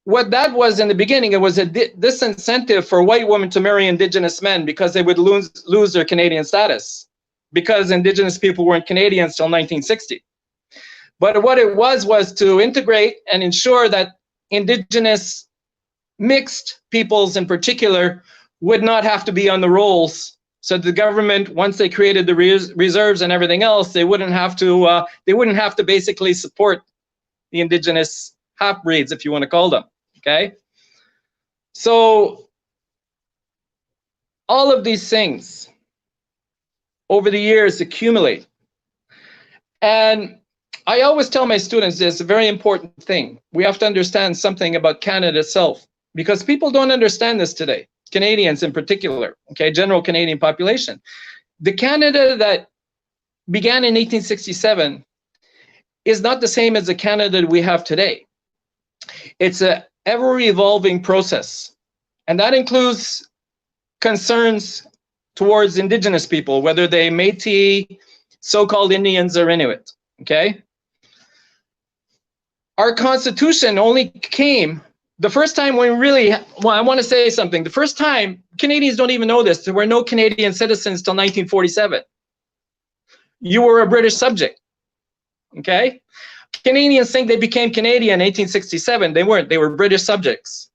What that was in the beginning, it was a disincentive for white women to marry indigenous men because they would lose their Canadian status, because indigenous people weren't Canadians till 1960. But what it was to integrate and ensure that indigenous mixed peoples in particular would not have to be on the rolls. So the government, once they created the reserves and everything else, they wouldn't have to basically support the indigenous half-breeds, if you want to call them. Okay, so all of these things over the years accumulate. And I always tell my students this, a very important thing. We have to understand something about Canada itself, because people don't understand this today, Canadians in particular, okay, general Canadian population. The Canada that began in 1867 is not the same as the Canada we have today. It's a ever-evolving process, and that includes concerns towards indigenous people, whether they Métis, so-called Indians, or Inuit, okay? Our Constitution only came the first time when really, well, I want to say something. The first time, Canadians don't even know this, there were no Canadian citizens till 1947. You were a British subject, okay? Canadians think they became Canadian in 1867. They weren't. They were British subjects.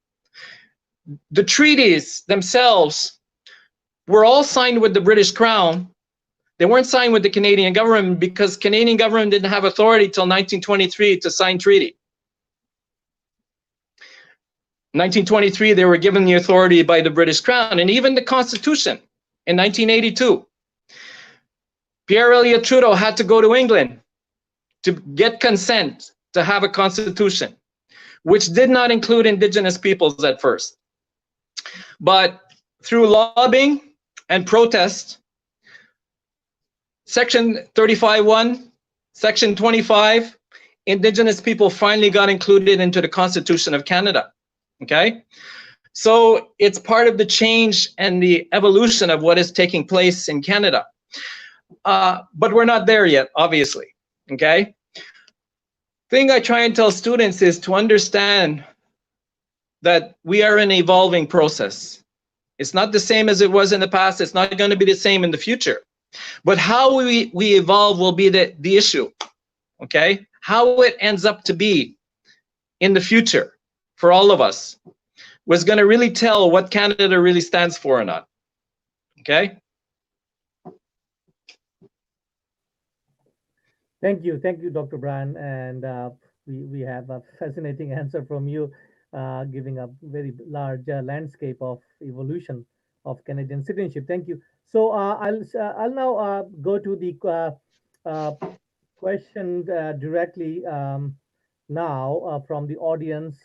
The treaties themselves were all signed with the British Crown. They weren't signed with the Canadian government because Canadian government didn't have authority till 1923 to sign treaty. 1923, they were given the authority by the British Crown, and even the Constitution in 1982. Pierre Elliott Trudeau had to go to England to get consent to have a constitution, which did not include indigenous peoples at first. But through lobbying and protest, Section 35(1), Section 25, indigenous people finally got included into the Constitution of Canada, okay? So it's part of the change and the evolution of what is taking place in Canada. But we're not there yet, obviously. Okay. Thing I try and tell students is to understand that we are in an evolving process. It's not the same as it was in the past. It's not going to be the same in the future. But how we evolve will be the issue. Okay. How it ends up to be in the future for all of us was going to really tell what Canada really stands for or not. Okay. Thank you, Dr. Brian, and we have a fascinating answer from you, giving a very large landscape of evolution of Canadian citizenship. Thank you. So I'll now go to the question directly now from the audience.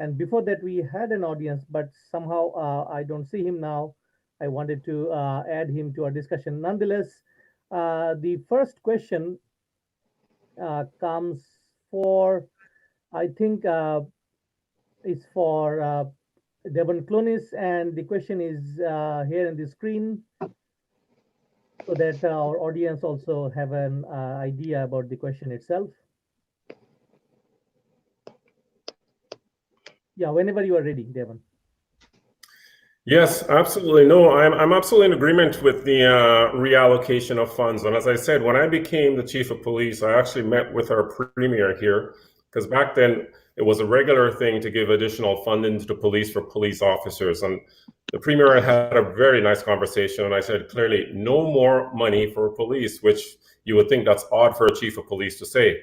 And before that, we had an audience, but somehow I don't see him now. I wanted to add him to our discussion. Nonetheless, the first question comes for, I think it's for Devon Clunis, and the question is here in the screen so that our audience also have an idea about the question itself. Yeah, whenever you are ready, Devon. Yes, absolutely. No, I'm absolutely in agreement with the reallocation of funds. And as I said, when I became the chief of police, I actually met with our premier here, because back then it was a regular thing to give additional funding to the police for police officers. And the premier had a very nice conversation, and I said clearly, no more money for police, which you would think that's odd for a chief of police to say.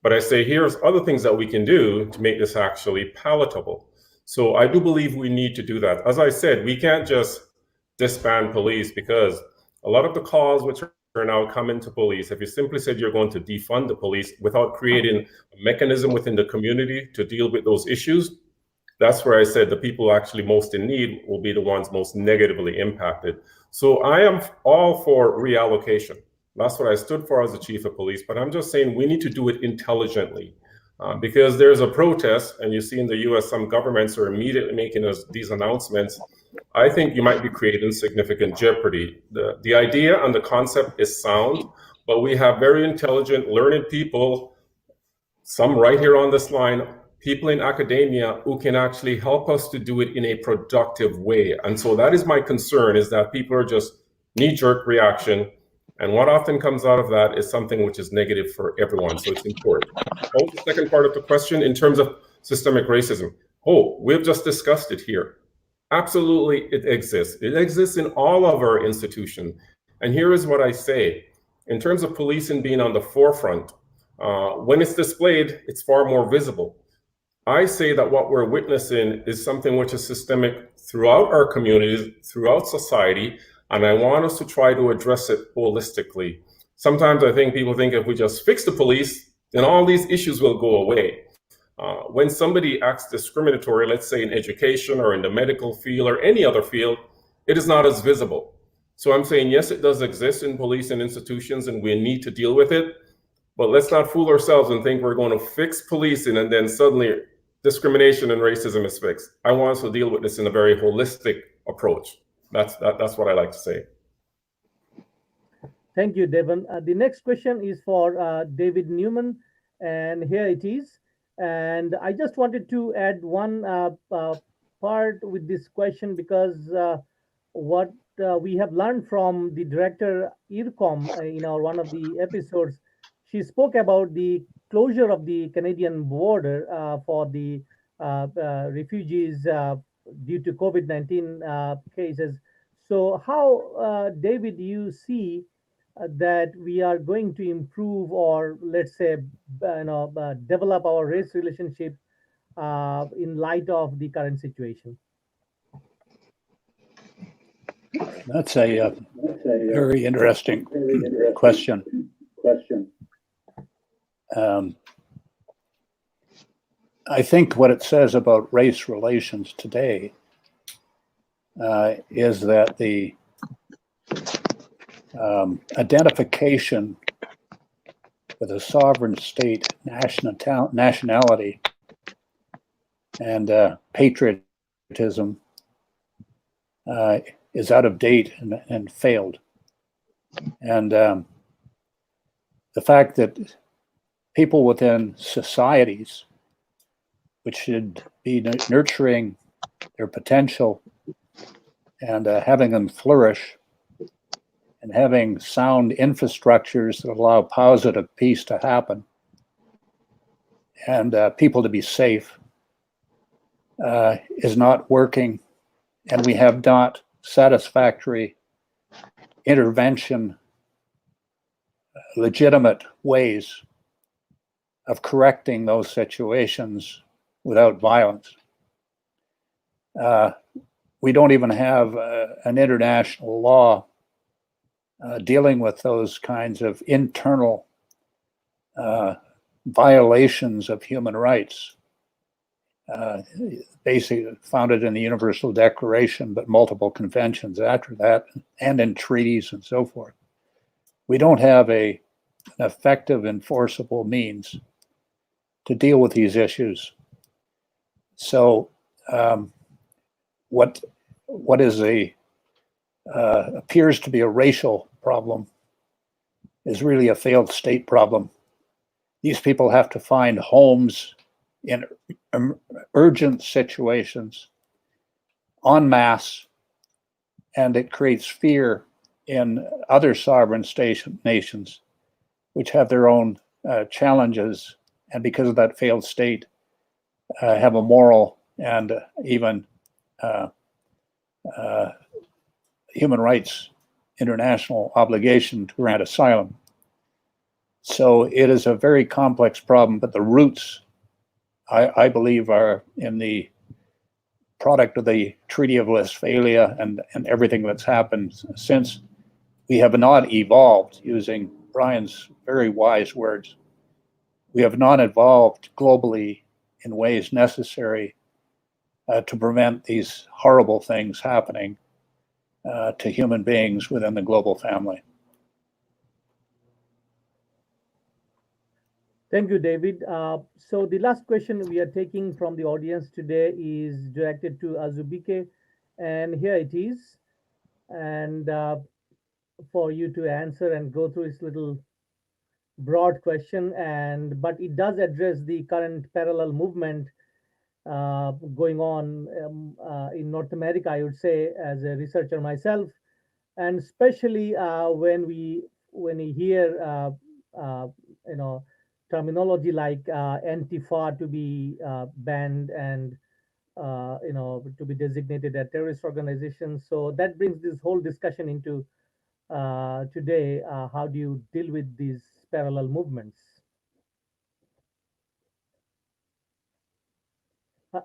But I say, here's other things that we can do to make this actually palatable. So I do believe we need to do that. As I said, we can't just disband police, because a lot of the calls which are now coming to police, if you simply said you're going to defund the police without creating a mechanism within the community to deal with those issues, that's where I said the people actually most in need will be the ones most negatively impacted. So I am all for reallocation. That's what I stood for as the chief of police, but I'm just saying we need to do it intelligently. Because there's a protest, and you see in the US, some governments are immediately making these announcements. I think you might be creating significant jeopardy. The idea and the concept is sound, but we have very intelligent, learned people, some right here on this line, people in academia who can actually help us to do it in a productive way. And so that is my concern, is that people are just knee-jerk reaction. And what often comes out of that is something which is negative for everyone. So it's important. Oh, the second part of the question, in terms of systemic racism. Oh, we've just discussed it here. Absolutely, it exists. It exists in all of our institutions. And here is what I say. In terms of policing being on the forefront, when it's displayed, it's far more visible. I say that what we're witnessing is something which is systemic throughout our communities, throughout society, and I want us to try to address it holistically. Sometimes I think people think if we just fix the police, then all these issues will go away. When somebody acts discriminatory, let's say in education or in the medical field or any other field, it is not as visible. So I'm saying, yes, it does exist in police and institutions, and we need to deal with it. But let's not fool ourselves and think we're going to fix policing and then suddenly discrimination and racism is fixed. I want us to deal with this in a very holistic approach. That's what I like to say. Thank you, Devon. The next question is for David Newman, and here it is. And I just wanted to add one part with this question, because what we have learned from the director IRCOM in one of the episodes, she spoke about the closure of the Canadian border for the refugees due to COVID-19 cases. So how, David, you see that we are going to improve, or let's say, develop our race relationship in light of the current situation? That's a very interesting question. I think what it says about race relations today is that the identification with a sovereign state, nationality, and patriotism is out of date and failed. And the fact that people within societies, which should be nurturing their potential and having them flourish, and having sound infrastructures that allow positive peace to happen, and people to be safe, is not working. And we have not satisfactory intervention, legitimate ways of correcting those situations without violence. We don't even have an international law dealing with those kinds of internal violations of human rights, basically founded in the Universal Declaration, but multiple conventions after that, and in treaties and so forth. We don't have an effective enforceable means to deal with these issues. So what is appears to be a racial problem is really a failed state problem. These people have to find homes in urgent situations en masse and it creates fear in other sovereign nations, which have their own challenges, and because of that failed state, have a moral and even human rights international obligation to grant asylum. So it is a very complex problem, but the roots, I believe, are in the product of the Treaty of Westphalia and everything that's happened since. We have not evolved, using Brian's very wise words, we have not evolved globally in ways necessary to prevent these horrible things happening to human beings within the global family. Thank you, David. So the last question we are taking from the audience today is directed to Azubike, and here it is. And for you to answer and go through this little broad question, but it does address the current parallel movement going on in North America, I would say, as a researcher myself, and especially when we hear terminology like Antifa to be banned and to be designated a terrorist organization. So that brings this whole discussion into today. How do you deal with these parallel movements?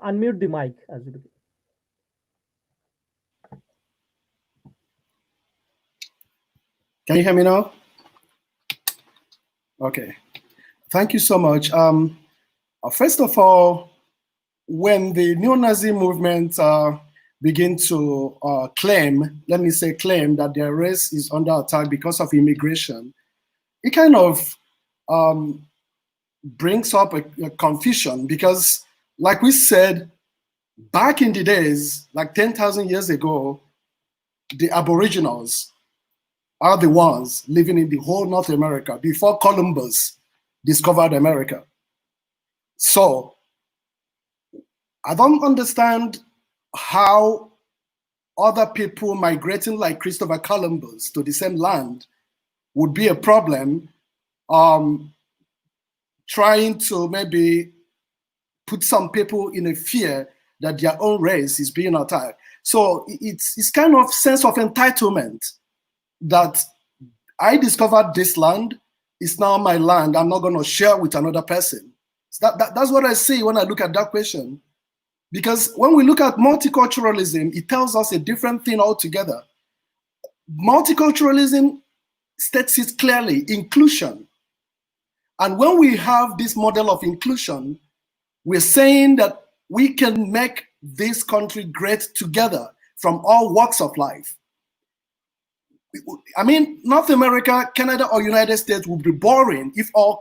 Unmute the mic, Azubike. Can you hear me now? Okay. Thank you so much. First of all, when the neo-Nazi movement begin to claim that their race is under attack because of immigration, it kind of brings up a confusion, because like we said, back in the days, like 10,000 years ago, the Aboriginals are the ones living in the whole North America before Columbus discovered America. So I don't understand how other people migrating like Christopher Columbus to the same land would be a problem, trying to maybe put some people in a fear that their own race is being attacked. So it's kind of sense of entitlement that I discovered this land, it's now my land, I'm not going to share with another person. So that's what I see when I look at that question. Because when we look at multiculturalism, it tells us a different thing altogether. Multiculturalism states it clearly, inclusion. And when we have this model of inclusion, we're saying that we can make this country great together from all walks of life. I mean, North America, Canada, or United States would be boring if all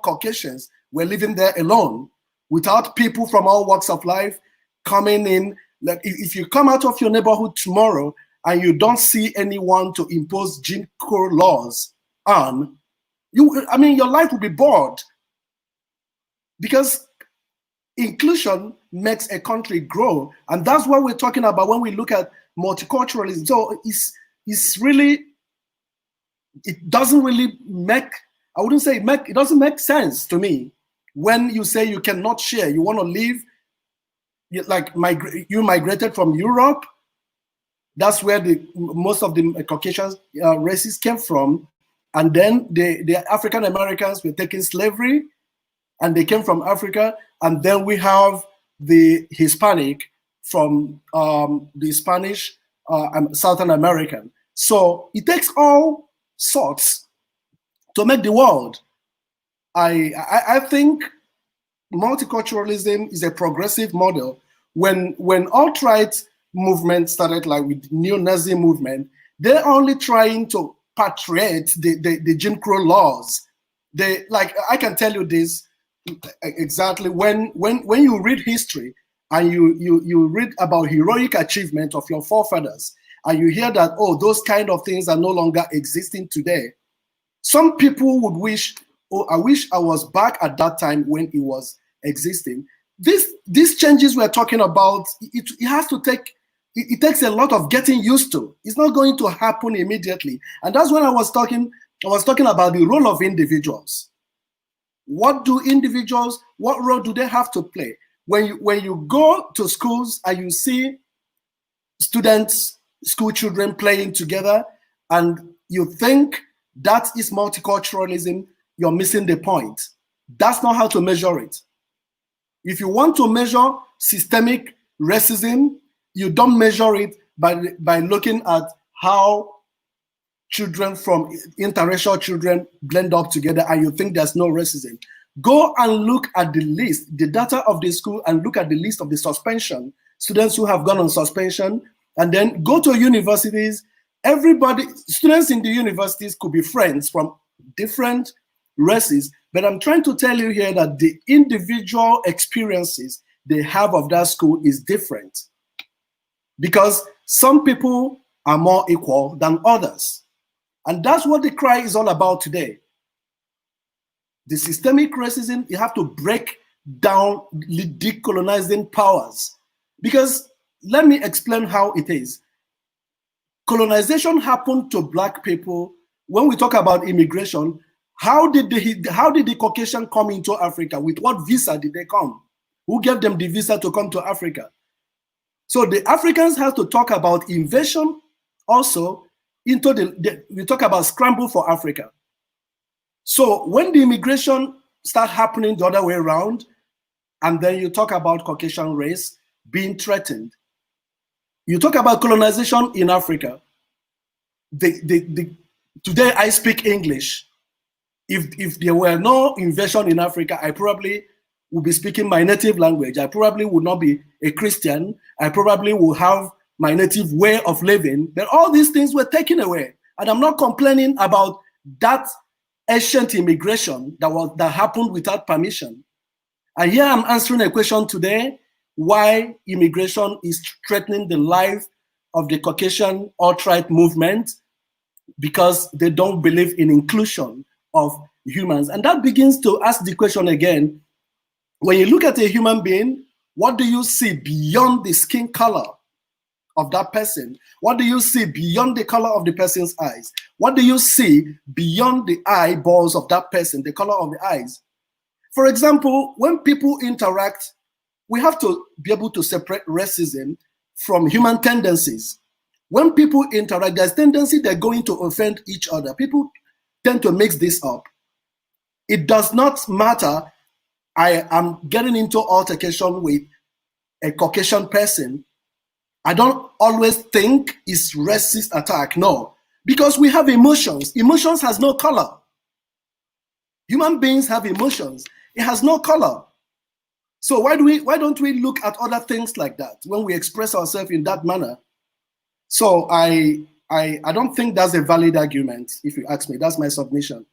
Caucasians were living there alone, without people from all walks of life coming in. Like if you come out of your neighborhood tomorrow and you don't see anyone to impose Jim Crow laws on, your life will be bored. Because inclusion makes a country grow, and that's what we're talking about when we look at multiculturalism. So it's really, it doesn't really make, I wouldn't say it doesn't make sense to me when you say you cannot share. You want to live, like you migrated from Europe. That's where most of the Caucasian races came from. And then the African Americans were taking slavery, and they came from Africa. And then we have the Hispanic from the Spanish and Southern American. So it takes all sorts to make the world. I think multiculturalism is a progressive model. When alt-right movement started, like with neo-Nazi movement, they're only trying to patriate the Jim Crow laws. I can tell you this exactly. When you read history and you read about heroic achievement of your forefathers, and you hear that, oh, those kind of things are no longer existing today, some people would wish, oh, I wish I was back at that time when it was existing. These changes we're talking about, it has to take it takes a lot of getting used to. It's not going to happen immediately. And that's when I was talking about the role of individuals. What role do they have to play? When you go to schools and you see students, school children playing together, and you think that is multiculturalism, you're missing the point. That's not how to measure it. If you want to measure systemic racism, you don't measure it by looking at how children from interracial children blend up together and you think there's no racism. Go and look at the list, the data of the school, and look at the list of the suspension, students who have gone on suspension, and then go to universities. Students in the universities could be friends from different races, but I'm trying to tell you here that the individual experiences they have of that school is different, because some people are more equal than others. And that's what the CRRIC is all about today. The systemic racism, you have to break down decolonizing powers. Because let me explain how it is. Colonization happened to Black people. When we talk about immigration, how did the Caucasian come into Africa? With what visa did they come? Who gave them the visa to come to Africa? So the Africans have to talk about invasion also into we talk about scramble for Africa. So when the immigration start happening the other way around, and then you talk about Caucasian race being threatened, you talk about colonization in Africa. Today I speak English. If there were no invasion in Africa, I probably would be speaking my native language. I probably would not be a Christian. I probably would have my native way of living. But all these things were taken away. And I'm not complaining about that ancient immigration that happened without permission. And here I'm answering a question today, why immigration is threatening the life of the Caucasian alt-right movement, because they don't believe in inclusion of humans. And that begins to ask the question again, when you look at a human being, what do you see beyond the skin color of that person? What do you see beyond the color of the person's eyes? What do you see beyond the eyeballs of that person, the color of the eyes? For example, when people interact, we have to be able to separate racism from human tendencies. When people interact, there's tendency they're going to offend each other. People tend to mix this up. It does not matter. I am getting into altercation with a Caucasian person. I don't always think it's racist attack. No, because we have emotions. Emotions has no color. Human beings have emotions. It has no color. So why don't we look at other things like that when we express ourselves in that manner? So I don't think that's a valid argument, if you ask me. That's my submission.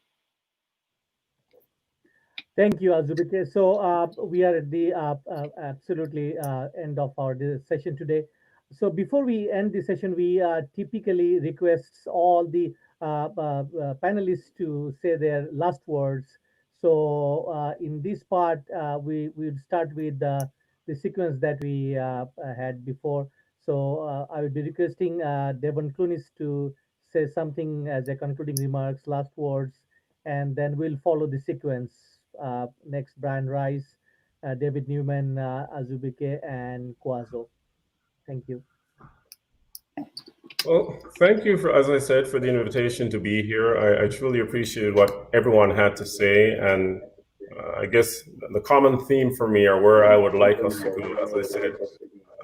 Thank you, Azubike. So we are at the absolutely end of our session today. So before we end the session, we typically request all the panelists to say their last words. So in this part, we will start with the sequence that we had before. So I would be requesting Devon Clunis to say something as a concluding remarks, last words, and then we'll follow the sequence. Next, Brian Rice, David Newman, Azubike, and Kwadwo. Thank you. Well, thank you for, as I said, for the invitation to be here. I truly appreciated what everyone had to say, and I guess the common theme for me, or where I would like us to go, as I said,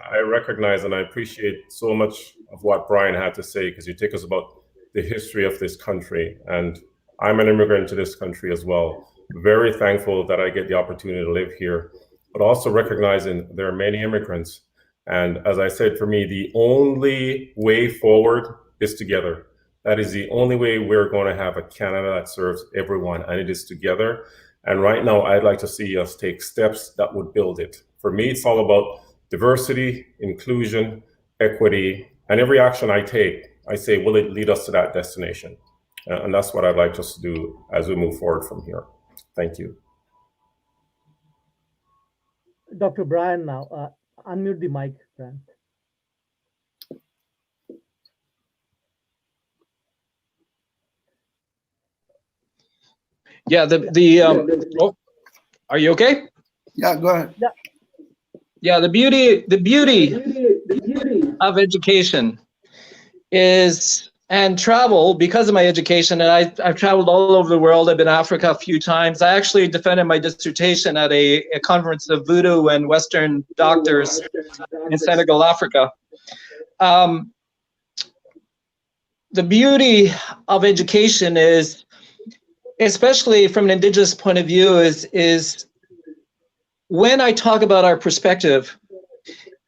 I recognize and I appreciate so much of what Brian had to say, because you take us about the history of this country, and I'm an immigrant to this country as well. Very thankful that I get the opportunity to live here, but also recognizing there are many immigrants. And as I said, for me, the only way forward is together. That is the only way we're going to have a Canada that serves everyone, and it is together. And right now, I'd like to see us take steps that would build it. For me, it's all about diversity, inclusion, equity, and every action I take, I say, will it lead us to that destination? And that's what I'd like us to do as we move forward from here. Thank you. Dr. Brian now. Unmute the mic, Brian. Yeah, oh, are you okay? Yeah, go ahead. Yeah, the beauty of education is, and travel, because of my education, and I've traveled all over the world. I've been to Africa a few times. I actually defended my dissertation at a conference of voodoo and Western doctors in Senegal, Africa. The beauty of education is, especially from an Indigenous point of view, is when I talk about our perspective,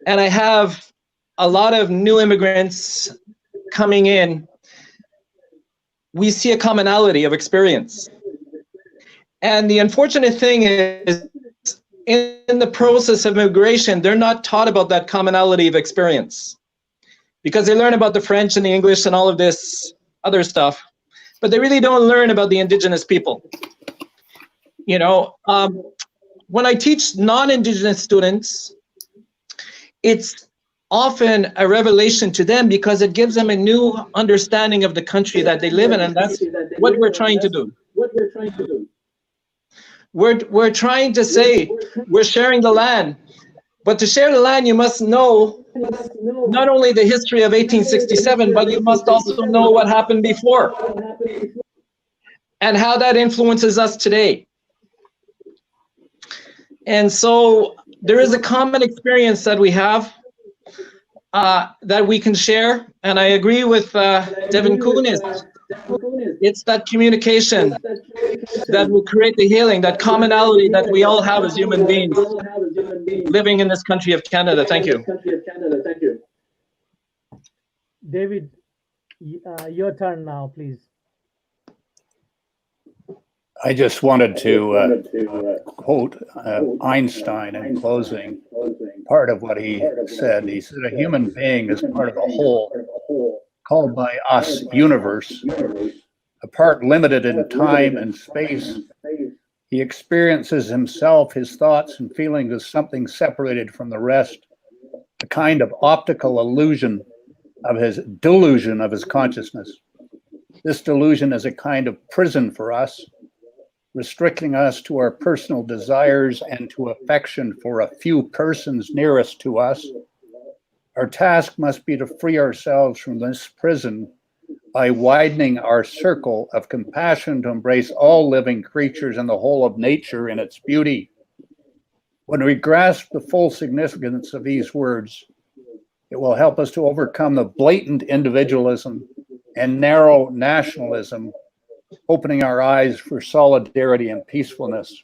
and I have a lot of new immigrants coming in, we see a commonality of experience. And the unfortunate thing is, in the process of immigration, they're not taught about that commonality of experience, because they learn about the French and the English and all of this other stuff, but they really don't learn about the Indigenous people. You know, when I teach non-Indigenous students, it's often a revelation to them, because it gives them a new understanding of the country that they live in, and that's what we're trying to do. We're trying to say we're sharing the land, but to share the land, you must know not only the history of 1867, but you must also know what happened before and how that influences us today. And so there is a common experience that we have that we can share. And I agree with Devon Clunis. It's that communication that will create the healing, that commonality that we all have as human beings living in this country of Canada. Thank you. David, your turn now, please. I just wanted to quote Einstein in closing. Part of what he said, a human being is part of a whole called by us universe, a part limited in time and space. He experiences himself, his thoughts and feelings as something separated from the rest, a kind of optical illusion of his delusion of his consciousness. This delusion is a kind of prison for us, restricting us to our personal desires and to affection for a few persons nearest to us. Our task must be to free ourselves from this prison by widening our circle of compassion to embrace all living creatures and the whole of nature in its beauty. When we grasp the full significance of these words, it will help us to overcome the blatant individualism and narrow nationalism, opening our eyes for solidarity and peacefulness,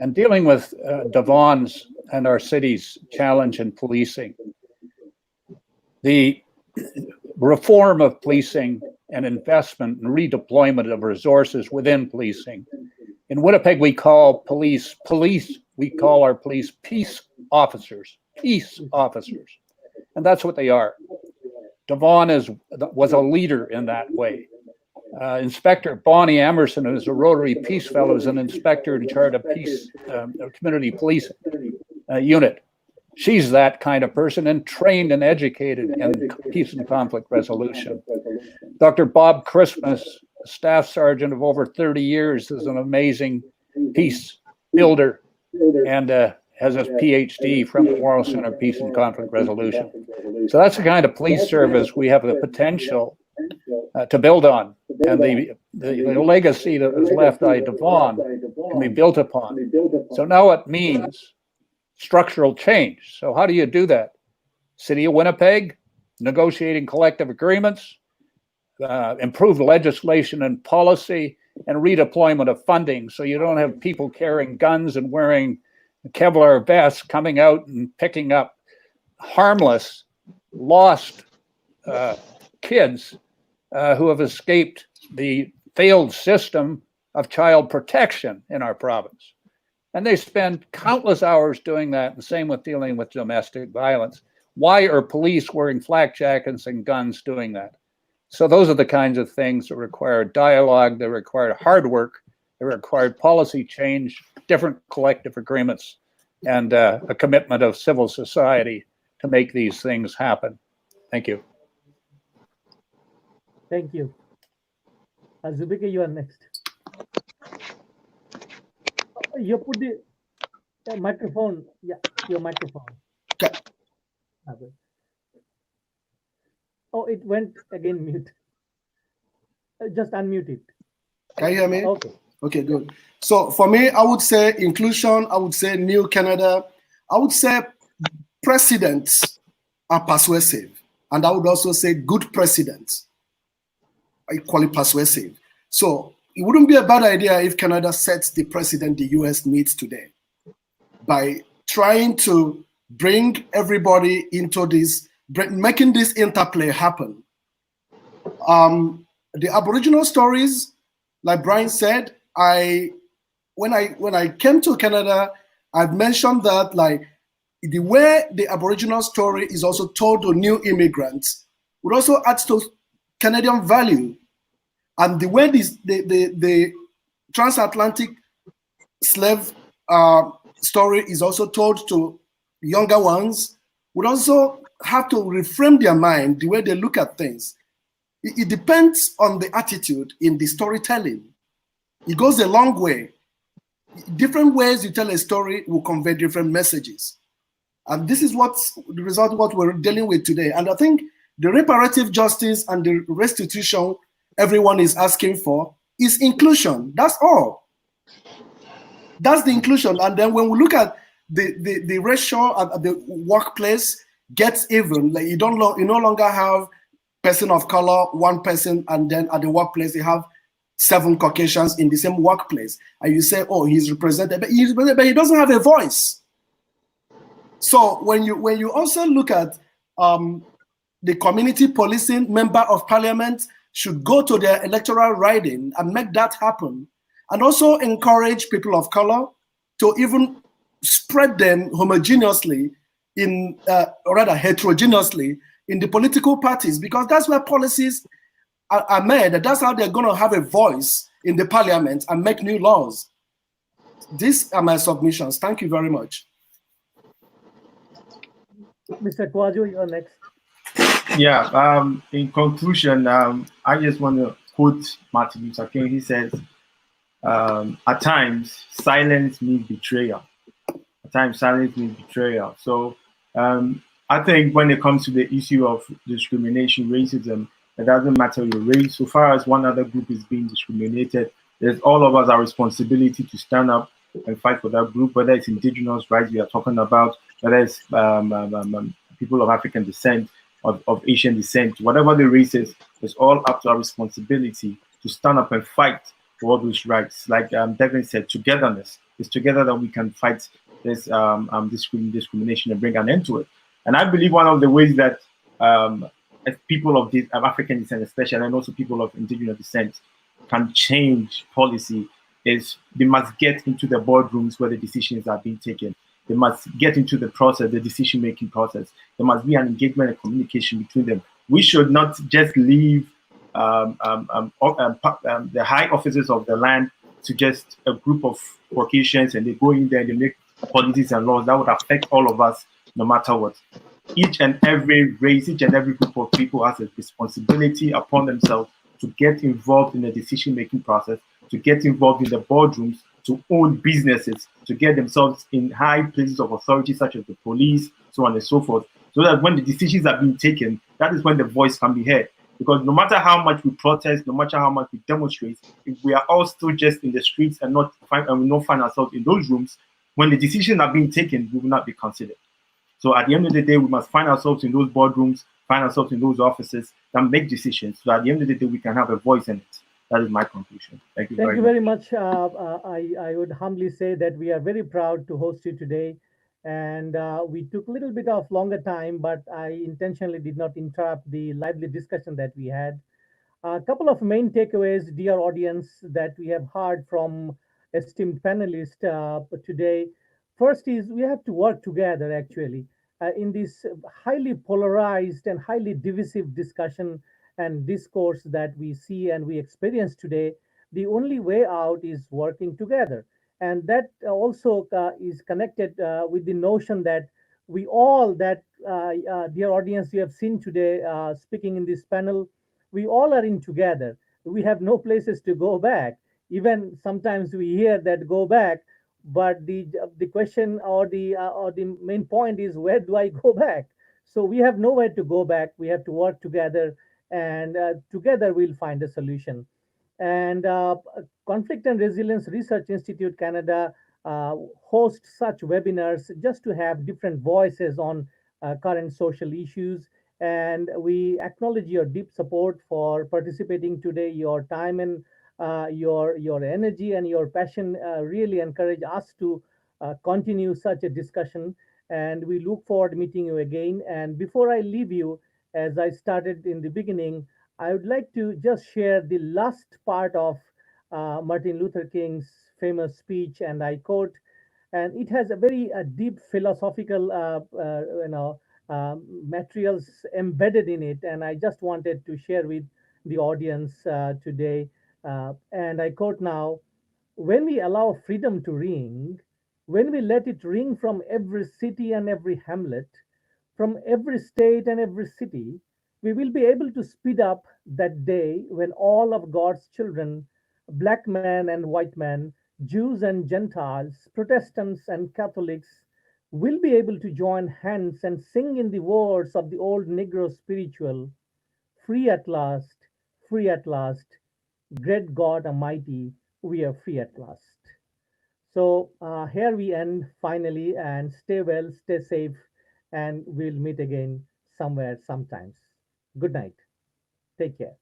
and dealing with Devon's and our city's challenge in policing. The reform of policing and investment and redeployment of resources within policing. In Winnipeg, we call we call our police peace officers. And that's what they are. Devon was a leader in that way. Inspector Bonnie Emerson, who is a Rotary Peace Fellow, is an inspector in charge of peace, community police unit. She's that kind of person and trained and educated in peace and conflict resolution. Dr. Bob Christmas, staff sergeant of over 30 years, is an amazing peace builder and has a PhD from the Moral Center of Peace and Conflict Resolution. So that's the kind of police service we have the potential to build on. And the legacy that was left by Devon can be built upon. So now it means structural change. So how do you do that? City of Winnipeg, negotiating collective agreements, improved legislation and policy, and redeployment of funding, so you don't have people carrying guns and wearing Kevlar vests coming out and picking up harmless, lost kids who have escaped the failed system of child protection in our province. And they spend countless hours doing that, and same with dealing with domestic violence. Why are police wearing flak jackets and guns doing that? So those are the kinds of things that require dialogue, that require hard work, that require policy change, different collective agreements, and a commitment of civil society to make these things happen. Thank you. Thank you. Azubike, you are next. You put the microphone. Yeah, your microphone. Okay. Okay. Oh, it went again mute. Just unmute it. Can you hear me? Okay. Okay, good. So for me, I would say inclusion, I would say New Canada, I would say presidents are persuasive. And I would also say good presidents are equally persuasive. So it wouldn't be a bad idea if Canada sets the precedent the US needs today by trying to bring everybody into this, making this interplay happen. The Aboriginal stories, like Brian said, when I came to Canada, I've mentioned that like the way the Aboriginal story is also told to new immigrants would also add to Canadian value, and the way the transatlantic slave story is also told to younger ones would also have to reframe their mind, the way they look at things. It depends on the attitude in the storytelling. It goes a long way. Different ways you tell a story will convey different messages. And this is what's the result of what we're dealing with today. And I think the reparative justice and the restitution everyone is asking for is inclusion. That's all. That's the inclusion. And then when we look at the ratio at the workplace gets even, like you no longer have person of color, one person, and then at the workplace you have 7 Caucasians in the same workplace, and you say, "Oh, he's represented," but he doesn't have a voice. So when you also look at the community policing, member of parliament should go to their electoral riding and make that happen, and also encourage people of color to even spread them homogeneously or rather heterogeneously in the political parties, because that's where policies are made. That's how they're going to have a voice in the parliament and make new laws. These are my submissions. Thank you very much. Mr. Kwadwo, you're next. Yeah, in conclusion, I just want to quote Martin Luther King. He says, at times, silence means betrayal. At times, silence means betrayal. So I think when it comes to the issue of discrimination, racism, it doesn't matter your race. So far as one other group is being discriminated, there's all of us our responsibility to stand up and fight for that group, whether it's indigenous rights we are talking about, whether it's people of African descent, of Asian descent, whatever the race is, it's all up to our responsibility to stand up and fight for all those rights. Like Devon said, togetherness. It's together that we can fight this discrimination and bring an end to it. And I believe one of the ways that people of African descent, especially, and also people of indigenous descent, can change policy is they must get into the boardrooms where the decisions are being taken. They must get into the process, the decision-making process. There must be an engagement and communication between them. We should not just leave the high officers of the land to just a group of Caucasians, and they go in there and they make policies and laws that would affect all of us no matter what. Each and every race, each and every group of people has a responsibility upon themselves to get involved in the decision-making process, to get involved in the boardrooms, to own businesses, to get themselves in high places of authority, such as the police, so on and so forth, so that when the decisions are being taken, that is when the voice can be heard. Because no matter how much we protest, no matter how much we demonstrate, if we are all still just in the streets and we not find ourselves in those rooms, when the decisions are being taken, we will not be considered. So at the end of the day, we must find ourselves in those boardrooms, find ourselves in those offices that make decisions. So at the end of the day, we can have a voice in it. That is my conclusion. Thank you very much. I would humbly say that we are very proud to host you today. And we took a little bit of longer time, but I intentionally did not interrupt the lively discussion that we had. A couple of main takeaways, dear audience, that we have heard from esteemed panelists today. First is we have to work together actually in this highly polarized and highly divisive discussion and discourse that we see and we experience today. The only way out is working together. And that also is connected with the notion that we all, dear audience, you have seen today speaking in this panel, we all are in together. We have no places to go back. Even sometimes we hear that go back, but the question or the main point is, where do I go back? So we have nowhere to go back. We have to work together, and together we'll find a solution. And Conflict and Resilience Research Institute Canada hosts such webinars just to have different voices on current social issues. And we acknowledge your deep support for participating today. Your time and your energy and your passion really encourage us to continue such a discussion. And we look forward to meeting you again. And before I leave you, as I started in the beginning, I would like to just share the last part of Martin Luther King's famous speech, and I quote, and it has a very deep philosophical, materials embedded in it, and I just wanted to share with the audience today. And I quote now: "When we allow freedom to ring, when we let it ring from every city and every hamlet, from every state and every city, we will be able to speed up that day when all of God's children, black men and white men, Jews and Gentiles, Protestants and Catholics, will be able to join hands and sing in the words of the old Negro spiritual, free at last, free at last, great God Almighty, we are free at last." So here we end finally, and stay well, stay safe, and we'll meet again somewhere, sometimes. Good night. Take care.